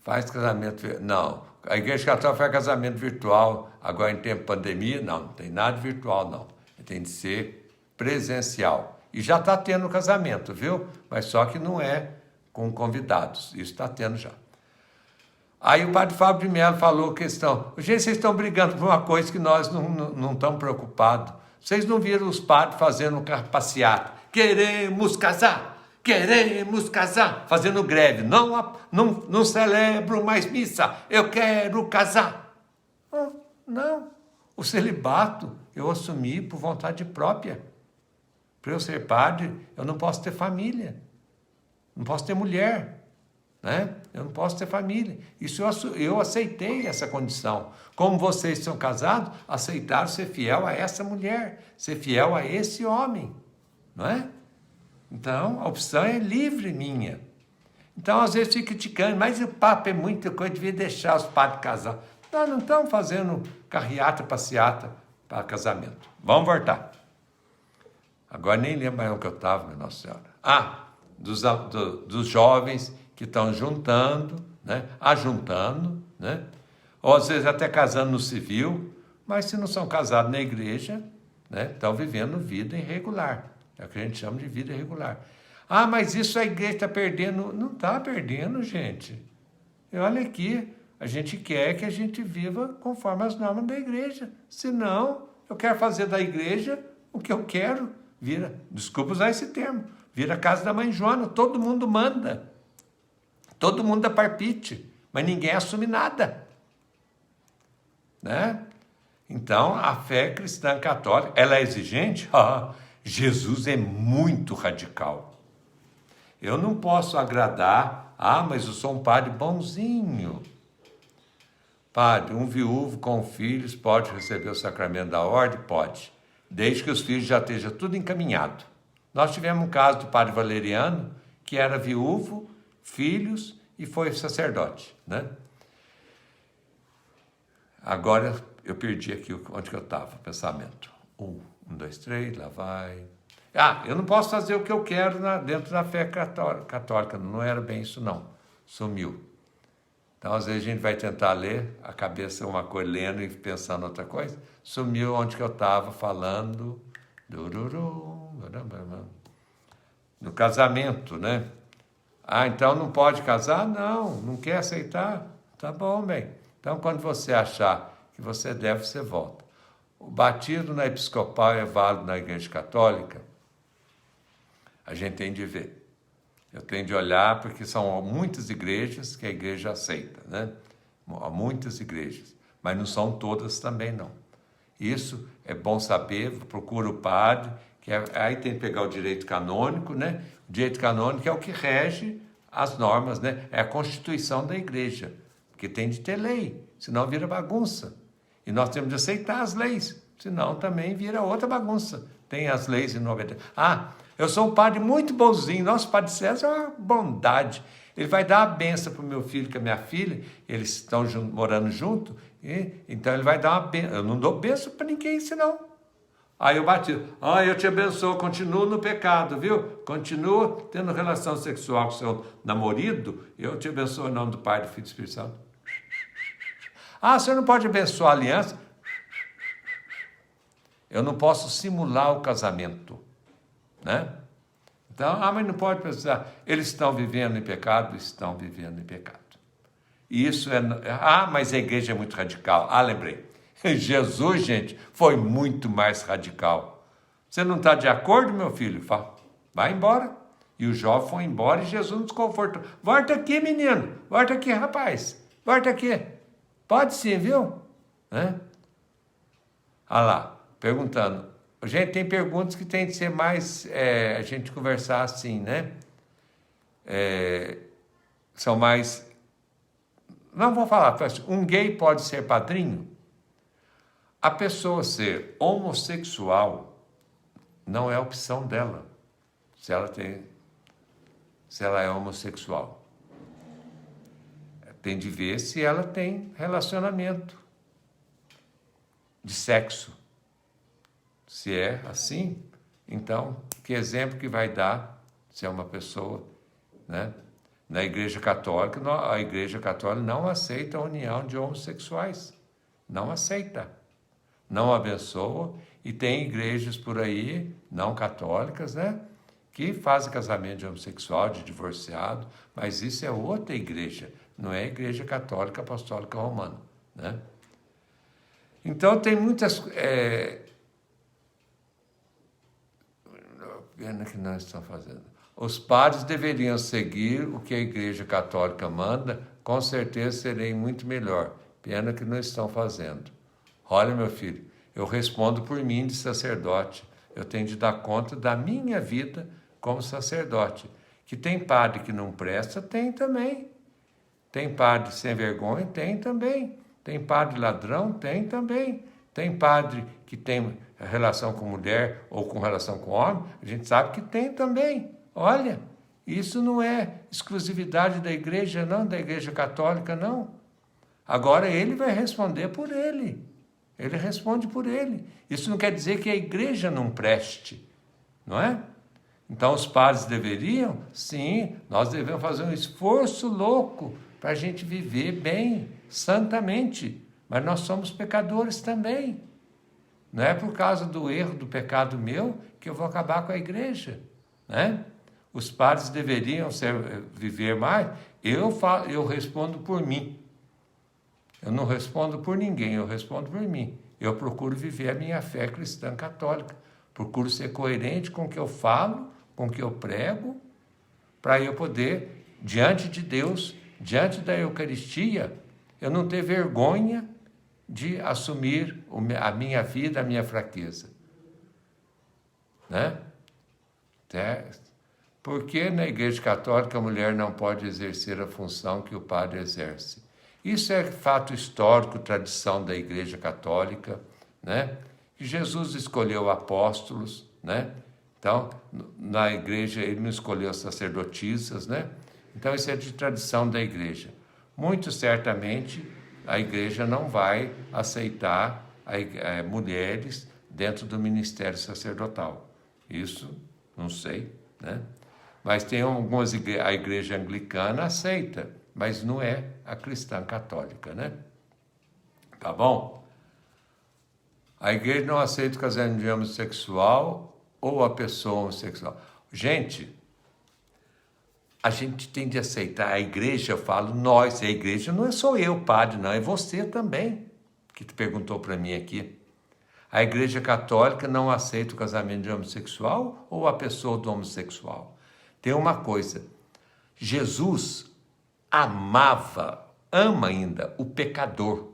Faz casamento... Não, a Igreja Católica faz casamento virtual. Agora, em tempo de pandemia, não tem nada virtual, não. Tem de ser presencial. E já está tendo casamento, viu? Mas só que não é com convidados. Isso está tendo já. Aí o padre Fábio de Mello falou questão. Gente, vocês estão brigando por uma coisa que nós não estamos preocupados. Vocês não viram os padres fazendo passeata? Queremos casar! Queremos casar! Fazendo greve. Não celebro mais missa. Eu quero casar. Não. O celibato eu assumi por vontade própria. Para eu ser padre, eu não posso ter família. Não posso ter mulher. Né? Eu não posso ter família. Isso eu aceitei essa condição. Como vocês são casados, aceitaram ser fiel a essa mulher, ser fiel a esse homem, não é? Então, a opção é livre minha. Então, às vezes, fico criticando, mas o Papa é muita coisa, devia deixar os padres casar. Nós não estamos fazendo carreata, passeata para casamento. Vamos voltar. Agora nem lembro mais onde eu estava, minha Nossa Senhora. Dos jovens que estão juntando, né? Ajuntando, né? Ou às vezes até casando no civil, mas se não são casados na igreja, né? Estão vivendo vida irregular. É o que a gente chama de vida irregular. Ah, mas isso a igreja está perdendo. Não está perdendo, gente. E olha aqui, a gente quer que a gente viva conforme as normas da igreja. Senão, eu quero fazer da igreja o que eu quero. Desculpa usar esse termo, vira a casa da mãe Joana, todo mundo manda. Todo mundo dá palpite, mas ninguém assume nada. Né? Então, a fé cristã católica, ela é exigente? Jesus é muito radical. Eu não posso agradar, mas eu sou um padre bonzinho. Padre, um viúvo com filhos pode receber o sacramento da ordem? Pode, desde que os filhos já estejam tudo encaminhado. Nós tivemos um caso do padre Valeriano, que era viúvo, filhos e foi sacerdote, né? Agora eu perdi aqui onde que eu estava, o pensamento. 1, 2, 3, lá vai. Eu não posso fazer o que eu quero dentro da fé católica, não era bem isso não, sumiu. Então às vezes a gente vai tentar ler, a cabeça uma coisa lendo e pensando outra coisa, sumiu onde que eu estava falando, no casamento, né? Então não pode casar? Não quer aceitar? Tá bom, bem. Então, quando você achar que você deve, você volta. O batismo na episcopal é válido na Igreja Católica? A gente tem de ver. Eu tenho de olhar, porque são muitas igrejas que a igreja aceita, né? Há muitas igrejas, mas não são todas também, não. Isso é bom saber, procura o padre, aí tem que pegar o direito canônico, né? O direito canônico é o que rege as normas, né? É a constituição da igreja, porque tem de ter lei, senão vira bagunça. E nós temos de aceitar as leis, senão também vira outra bagunça. Tem as leis inobedantes. Eu sou um padre muito bonzinho, nosso padre César é uma bondade. Ele vai dar a benção para o meu filho e para a minha filha, eles estão morando junto, então ele vai dar uma benção. Eu não dou benção para ninguém, senão. Aí eu batizo, eu te abençoo, continua no pecado, viu? Continua tendo relação sexual com seu namorado, eu te abençoo em nome do Pai, do Filho e do Espírito Santo. Você não pode abençoar a aliança? Eu não posso simular o casamento, né? Então, mas não pode pensar, eles estão vivendo em pecado, estão vivendo em pecado. E isso mas a igreja é muito radical. Lembrei. Jesus, gente, foi muito mais radical. Você não está de acordo, meu filho? Vai embora. E o jovem foi embora e Jesus nos confortou. Volta aqui, menino. Volta aqui, rapaz. Volta aqui. Pode sim, viu? Olha lá, perguntando. Gente, tem perguntas que tem de ser mais, a gente conversar assim, né? São mais... Não vou falar, um gay pode ser padrinho? A pessoa ser homossexual não é opção dela, se ela é homossexual. Tem de ver se ela tem relacionamento de sexo. Se é assim, então, que exemplo que vai dar se é uma pessoa, né? Na Igreja Católica, a Igreja Católica não aceita a união de homossexuais. Não aceita. Não abençoa. E tem igrejas por aí, não católicas, né? Que fazem casamento de homossexual, de divorciado, mas isso é outra igreja, não é a Igreja Católica Apostólica Romana, né? Então, tem muitas... Pena que nós estamos fazendo. Os padres deveriam seguir o que a Igreja Católica manda, com certeza serem muito melhor. Pena que não estão fazendo. Olha, meu filho, eu respondo por mim de sacerdote. Eu tenho de dar conta da minha vida como sacerdote. Que tem padre que não presta, tem também. Tem padre sem vergonha, tem também. Tem padre ladrão, tem também. Tem padre que tem relação com mulher ou com relação com homem, a gente sabe que tem também. Olha, isso não é exclusividade da igreja, não, da Igreja Católica, não. Agora ele vai responder por ele. Ele responde por ele. Isso não quer dizer que a igreja não preste, não é? Então os padres deveriam? Sim, nós devemos fazer um esforço louco para a gente viver bem, santamente. Mas nós somos pecadores também. Não é por causa do erro, do pecado meu, que eu vou acabar com a igreja, né? Os padres deveriam viver mais. Eu respondo por mim. Eu não respondo por ninguém, eu respondo por mim. Eu procuro viver a minha fé cristã católica. Procuro ser coerente com o que eu falo, com o que eu prego, para eu poder, diante de Deus, diante da Eucaristia, eu não ter vergonha de assumir a minha vida, a minha fraqueza. Né? Por que na Igreja Católica a mulher não pode exercer a função que o padre exerce? Isso é fato histórico, tradição da Igreja Católica, né? Que Jesus escolheu apóstolos, né? Então, na igreja ele não escolheu sacerdotisas, né? Então, isso é de tradição da igreja. Muito certamente, a igreja não vai aceitar mulheres dentro do ministério sacerdotal. Isso, não sei, né? Mas tem algumas a igreja anglicana aceita, mas não é a cristã católica, né? Tá bom? A igreja não aceita o casamento de homossexual ou a pessoa homossexual. Gente, a gente tem de aceitar. A igreja, eu falo nós, a igreja não é só eu, padre, não, é você também, que tu perguntou para mim aqui. A igreja católica não aceita o casamento de homossexual ou a pessoa do homossexual. Tem uma coisa, Jesus ama ainda o pecador,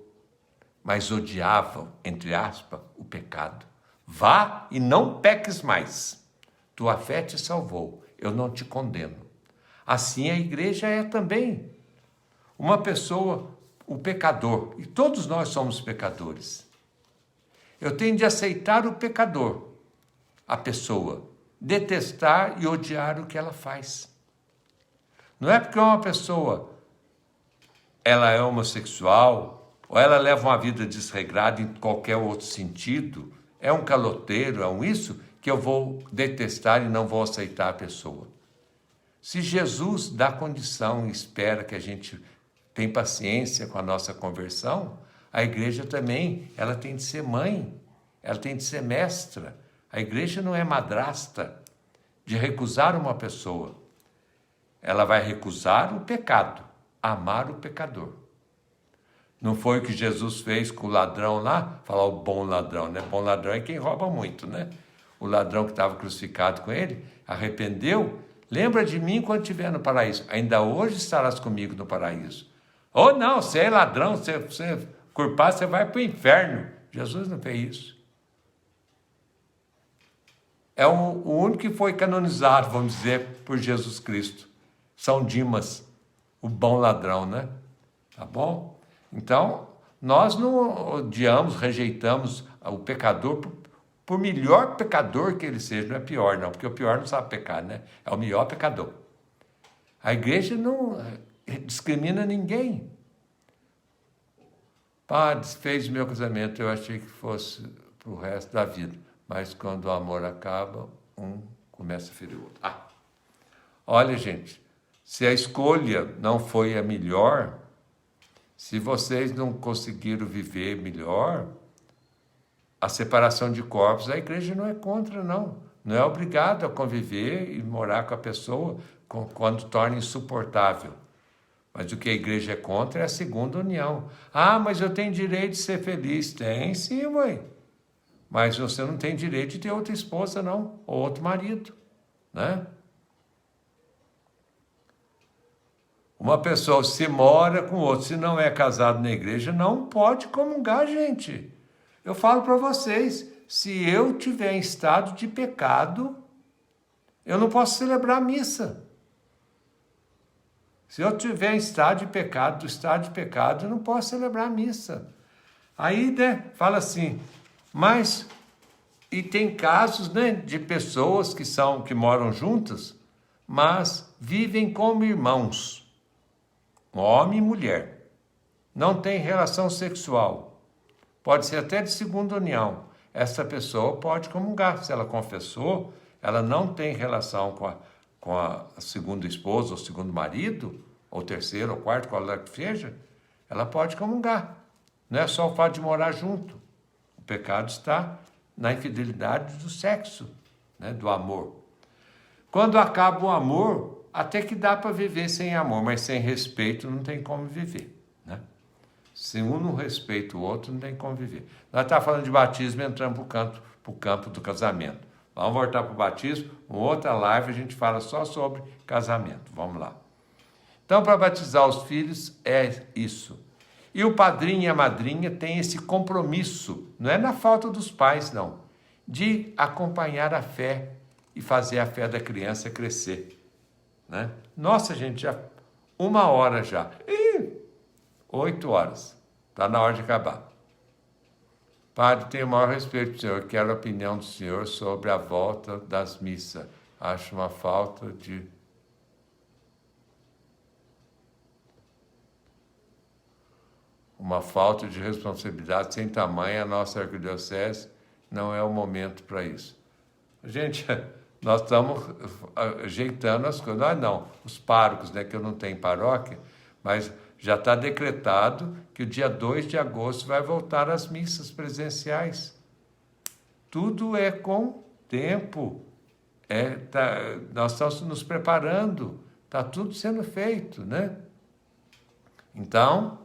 mas odiavam, entre aspas, o pecado. Vá e não peques mais. Tua fé te salvou, eu não te condeno. Assim a igreja é também. Uma pessoa, o pecador, e todos nós somos pecadores. Eu tenho de aceitar o pecador, a pessoa, detestar e odiar o que ela faz. Não é porque uma pessoa, ela é homossexual, ou ela leva uma vida desregrada em qualquer outro sentido, é um caloteiro, é um isso, que eu vou detestar e não vou aceitar a pessoa. Se Jesus dá condição e espera que a gente tenha paciência com a nossa conversão, a igreja também, ela tem de ser mãe, ela tem de ser mestra. A igreja não é madrasta de recusar uma pessoa. Ela vai recusar o pecado, amar o pecador. Não foi o que Jesus fez com o ladrão lá? Falar o bom ladrão, né? Bom ladrão é quem rouba muito, né? O ladrão que estava crucificado com ele, arrependeu. Lembra de mim quando estiver no paraíso. Ainda hoje estarás comigo no paraíso. Ou não, você é ladrão, você culpar, você vai para o inferno. Jesus não fez isso. É o único que foi canonizado, vamos dizer, por Jesus Cristo. São Dimas, o bom ladrão, né? Tá bom? Então, nós não odiamos, rejeitamos o pecador, por melhor pecador que ele seja. Não é pior, não, porque o pior não sabe pecar, né? É o melhor pecador. A igreja não discrimina ninguém. Padre, fez meu casamento, eu achei que fosse para o resto da vida. Mas quando o amor acaba, um começa a ferir o outro. Olha, gente, se a escolha não foi a melhor, se vocês não conseguiram viver melhor, a separação de corpos, a igreja não é contra, não. Não é obrigado a conviver e morar com a pessoa quando torna insuportável. Mas o que a igreja é contra é a segunda união. Mas eu tenho direito de ser feliz. Tem sim, mãe. Mas você não tem direito de ter outra esposa, não. Ou outro marido, né? Uma pessoa se mora com outro, se não é casado na igreja, não pode comungar, gente. Eu falo para vocês, se eu tiver em estado de pecado, eu não posso celebrar a missa. Se eu tiver em estado de pecado, eu não posso celebrar a missa. Aí, né, fala assim, mas, e tem casos, né, de pessoas que moram juntas, mas vivem como irmãos, homem e mulher, não tem relação sexual, pode ser até de segunda união. Essa pessoa pode comungar, se ela confessou, ela não tem relação com a segunda esposa, ou segundo marido, ou terceiro, ou quarto, qual que seja, ela pode comungar. Não é só o fato de morar junto. O pecado está na infidelidade do sexo, né, do amor. Quando acaba o amor, até que dá para viver sem amor, mas sem respeito não tem como viver, né? Se um não respeita o outro, não tem como viver. Nós estamos falando de batismo, entrando para o campo do casamento. Vamos voltar para o batismo, uma outra live a gente fala só sobre casamento. Vamos lá. Então, para batizar os filhos é isso. E o padrinho e a madrinha têm esse compromisso, não é na falta dos pais, não, de acompanhar a fé e fazer a fé da criança crescer, né? Nossa, gente, já 1 hora já. 8 horas. Está na hora de acabar. Padre, tenho o maior respeito do senhor. Quero a opinião do senhor sobre a volta das missas. Acho uma falta de... responsabilidade sem tamanho. A nossa arquidiocese não é o momento para isso. Gente, nós estamos ajeitando as coisas. Nós não, os párocos, né, que eu não tenho paróquia, mas já está decretado que o dia 2 de agosto vai voltar às missas presenciais. Tudo é com tempo. Nós estamos nos preparando. Está tudo sendo feito, né? Então,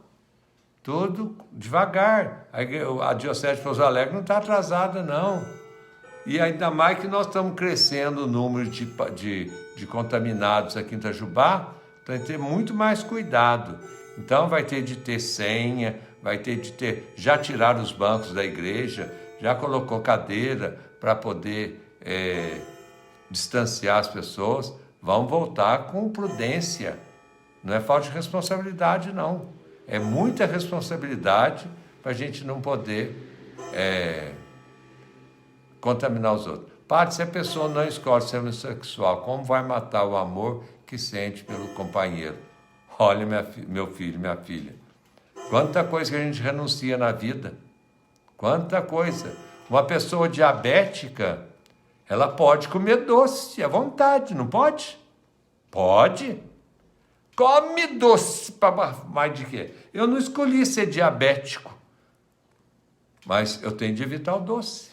tudo devagar. A Diocese de Pouso Alegre não está atrasada, não. E ainda mais que nós estamos crescendo o número de contaminados aqui em Itajubá, então tem que ter muito mais cuidado. Então vai ter de ter senha, vai ter de ter, já tiraram os bancos da igreja, já colocou cadeira para poder distanciar as pessoas. Vão voltar com prudência. Não é falta de responsabilidade, não. É muita responsabilidade para a gente não poder contaminar os outros. Padre, se a pessoa não escolhe ser homossexual, como vai matar o amor que sente pelo companheiro? Olha, meu filho, minha filha, quanta coisa que a gente renuncia na vida. Quanta coisa. Uma pessoa diabética, ela pode comer doce à vontade, não pode? Pode. Come doce para mais de quê? Eu não escolhi ser diabético, mas eu tenho de evitar o doce.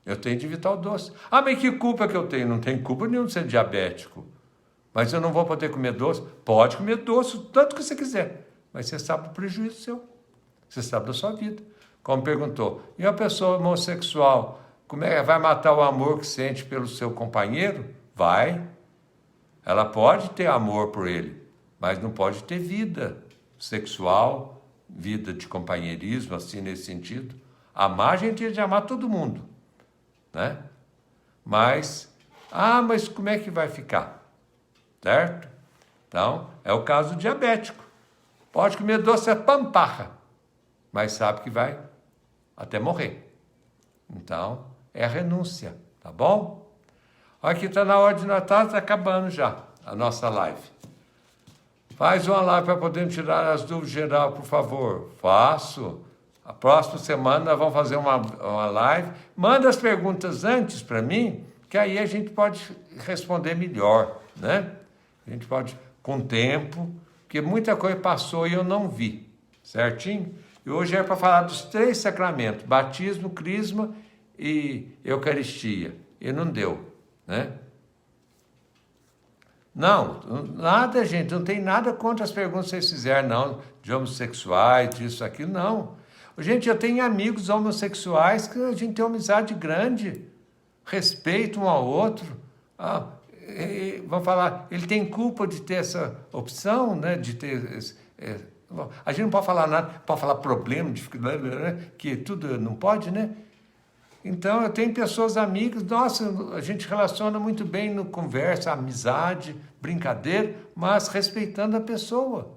Eu tenho de evitar o doce. Ah, mas que culpa que eu tenho? Não tenho culpa nenhuma de ser diabético. Mas eu não vou poder comer doce? Pode comer doce o tanto que você quiser. Mas você sabe do prejuízo seu. Você sabe da sua vida. Como perguntou, e uma pessoa homossexual, como é que vai matar o amor que sente pelo seu companheiro? Vai. Ela pode ter amor por ele, mas não pode ter vida sexual, vida de companheirismo, assim, nesse sentido. Amar, a gente tem de amar todo mundo, né? Mas como é que vai ficar? Certo? Então, é o caso diabético. Pode comer doce pamparra, mas sabe que vai até morrer. Então, é a renúncia, tá bom? Aqui está na hora de Natal, está acabando já a nossa live. Faz uma live para podermos tirar as dúvidas geral, por favor. Faço. A próxima semana nós vamos fazer uma live. Manda as perguntas antes para mim, que aí a gente pode responder melhor, né? A gente pode, com tempo, porque muita coisa passou e eu não vi, certinho? E hoje é para falar dos 3 sacramentos, batismo, crisma e eucaristia. E não deu, né? Não, nada, gente, não tem nada contra as perguntas que vocês fizeram, não, de homossexuais, disso, aquilo, não. Gente, eu tenho amigos homossexuais que a gente tem uma amizade grande, respeito um ao outro. Vamos falar, ele tem culpa de ter essa opção, né, de ter... a gente não pode falar nada, pode falar problema, que tudo não pode, né? Então, eu tenho pessoas amigas, nossa, a gente relaciona muito bem no conversa, amizade, brincadeira, mas respeitando a pessoa.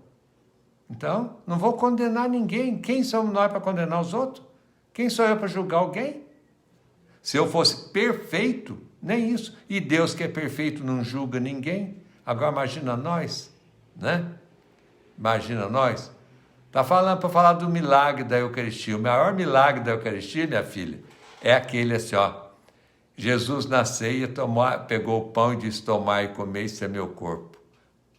Então, não vou condenar ninguém. Quem somos nós para condenar os outros? Quem sou eu para julgar alguém? Se eu fosse perfeito, nem isso. E Deus que é perfeito não julga ninguém. Agora imagina nós, né? Imagina nós. Está falando para falar do milagre da Eucaristia. O maior milagre da Eucaristia, minha filha, é aquele assim, ó. Jesus na ceia pegou o pão e disse, tomai e comei, isso é meu corpo.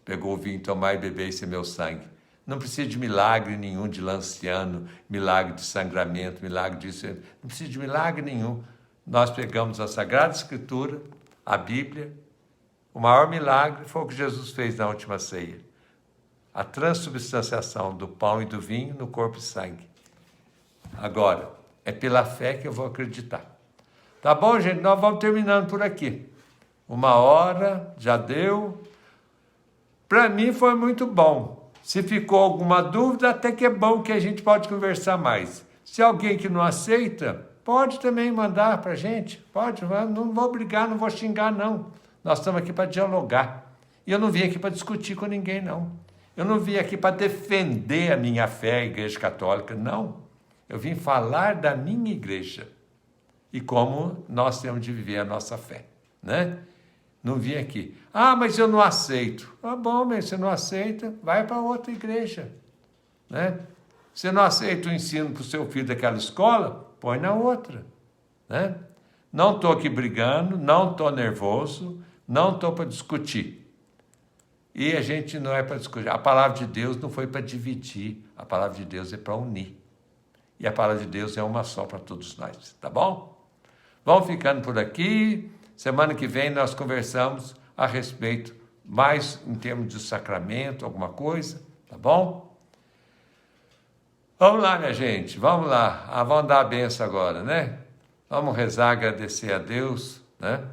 Pegou o vinho, tomai e bebei, isso é meu sangue. Não precisa de milagre nenhum de lanciano, milagre de sangramento, milagre disso. Não precisa de milagre nenhum. Nós pegamos a Sagrada Escritura, a Bíblia. O maior milagre foi o que Jesus fez na última ceia. A transubstanciação do pão e do vinho no corpo e sangue. Agora, é pela fé que eu vou acreditar. Tá bom, gente? Nós vamos terminando por aqui. 1 hora, já deu. Para mim foi muito bom. Se ficou alguma dúvida, até que é bom que a gente pode conversar mais. Se alguém que não aceita, pode também mandar para a gente. Pode, não vou brigar, não vou xingar, não. Nós estamos aqui para dialogar. E eu não vim aqui para discutir com ninguém, não. Eu não vim aqui para defender a minha fé, a Igreja Católica, não. Eu vim falar da minha igreja e como nós temos de viver a nossa fé, né? Não vim aqui. Mas eu não aceito. Bom, mas você não aceita, vai para outra igreja, né? Você não aceita o ensino para o seu filho daquela escola, põe na outra, né? Não estou aqui brigando, não estou nervoso, não estou para discutir. E a gente não é para discutir. A palavra de Deus não foi para dividir, a palavra de Deus é para unir. E a palavra de Deus é uma só para todos nós, tá bom? Vamos ficando por aqui. Semana que vem nós conversamos a respeito, mais em termos de sacramento, alguma coisa, tá bom? Vamos lá, minha gente, vamos lá. Vamos dar a benção agora, né? Vamos rezar, agradecer a Deus, né?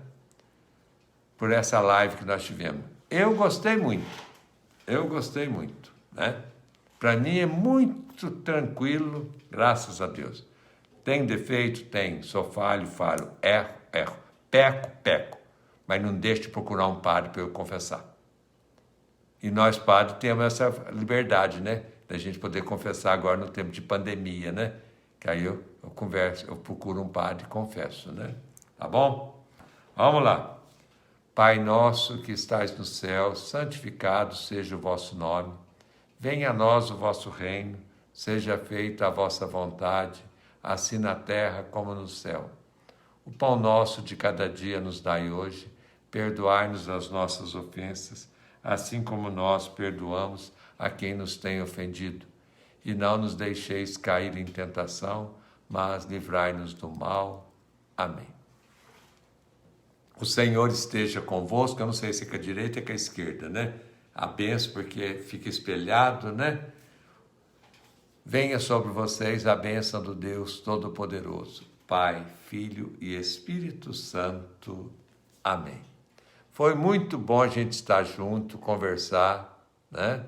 Por essa live que nós tivemos. Eu gostei muito, né? Para mim é muito tranquilo, graças a Deus. Tem defeito? Tem. Sou falho, erro, peco. Mas não deixe de procurar um padre para eu confessar. E nós, padres, temos essa liberdade, né? Da gente poder confessar agora no tempo de pandemia, né? Que aí eu converso, eu procuro um padre e confesso, né? Tá bom? Vamos lá. Pai nosso que estais no céu, santificado seja o vosso nome. Venha a nós o vosso reino, seja feita a vossa vontade, assim na terra como no céu. O pão nosso de cada dia nos dai hoje, perdoai-nos as nossas ofensas, assim como nós perdoamos a quem nos tem ofendido. E não nos deixeis cair em tentação, mas livrai-nos do mal. Amém. O Senhor esteja convosco, eu não sei se é com a direita ou com a esquerda, né? A bênção, porque fica espelhado, né? Venha sobre vocês a bênção do Deus Todo-Poderoso, Pai, Filho e Espírito Santo. Amém. Foi muito bom a gente estar junto, conversar, né?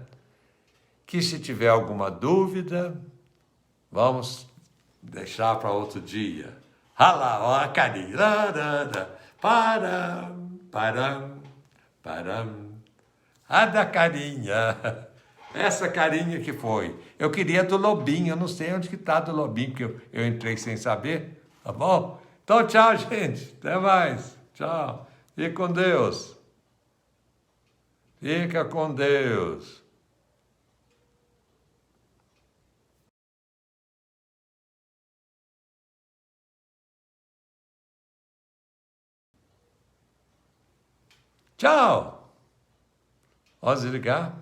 Que se tiver alguma dúvida, vamos deixar para outro dia. Ah lá, ó a carinha. Param. A da carinha. Essa carinha que foi. Eu queria do lobinho, eu não sei onde que está do lobinho, porque eu entrei sem saber, tá bom? Então, tchau, gente. Até mais. Tchau. Fique com Deus. Fica com Deus. Tchau. Posso desligar?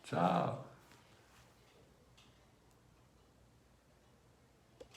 Tchau.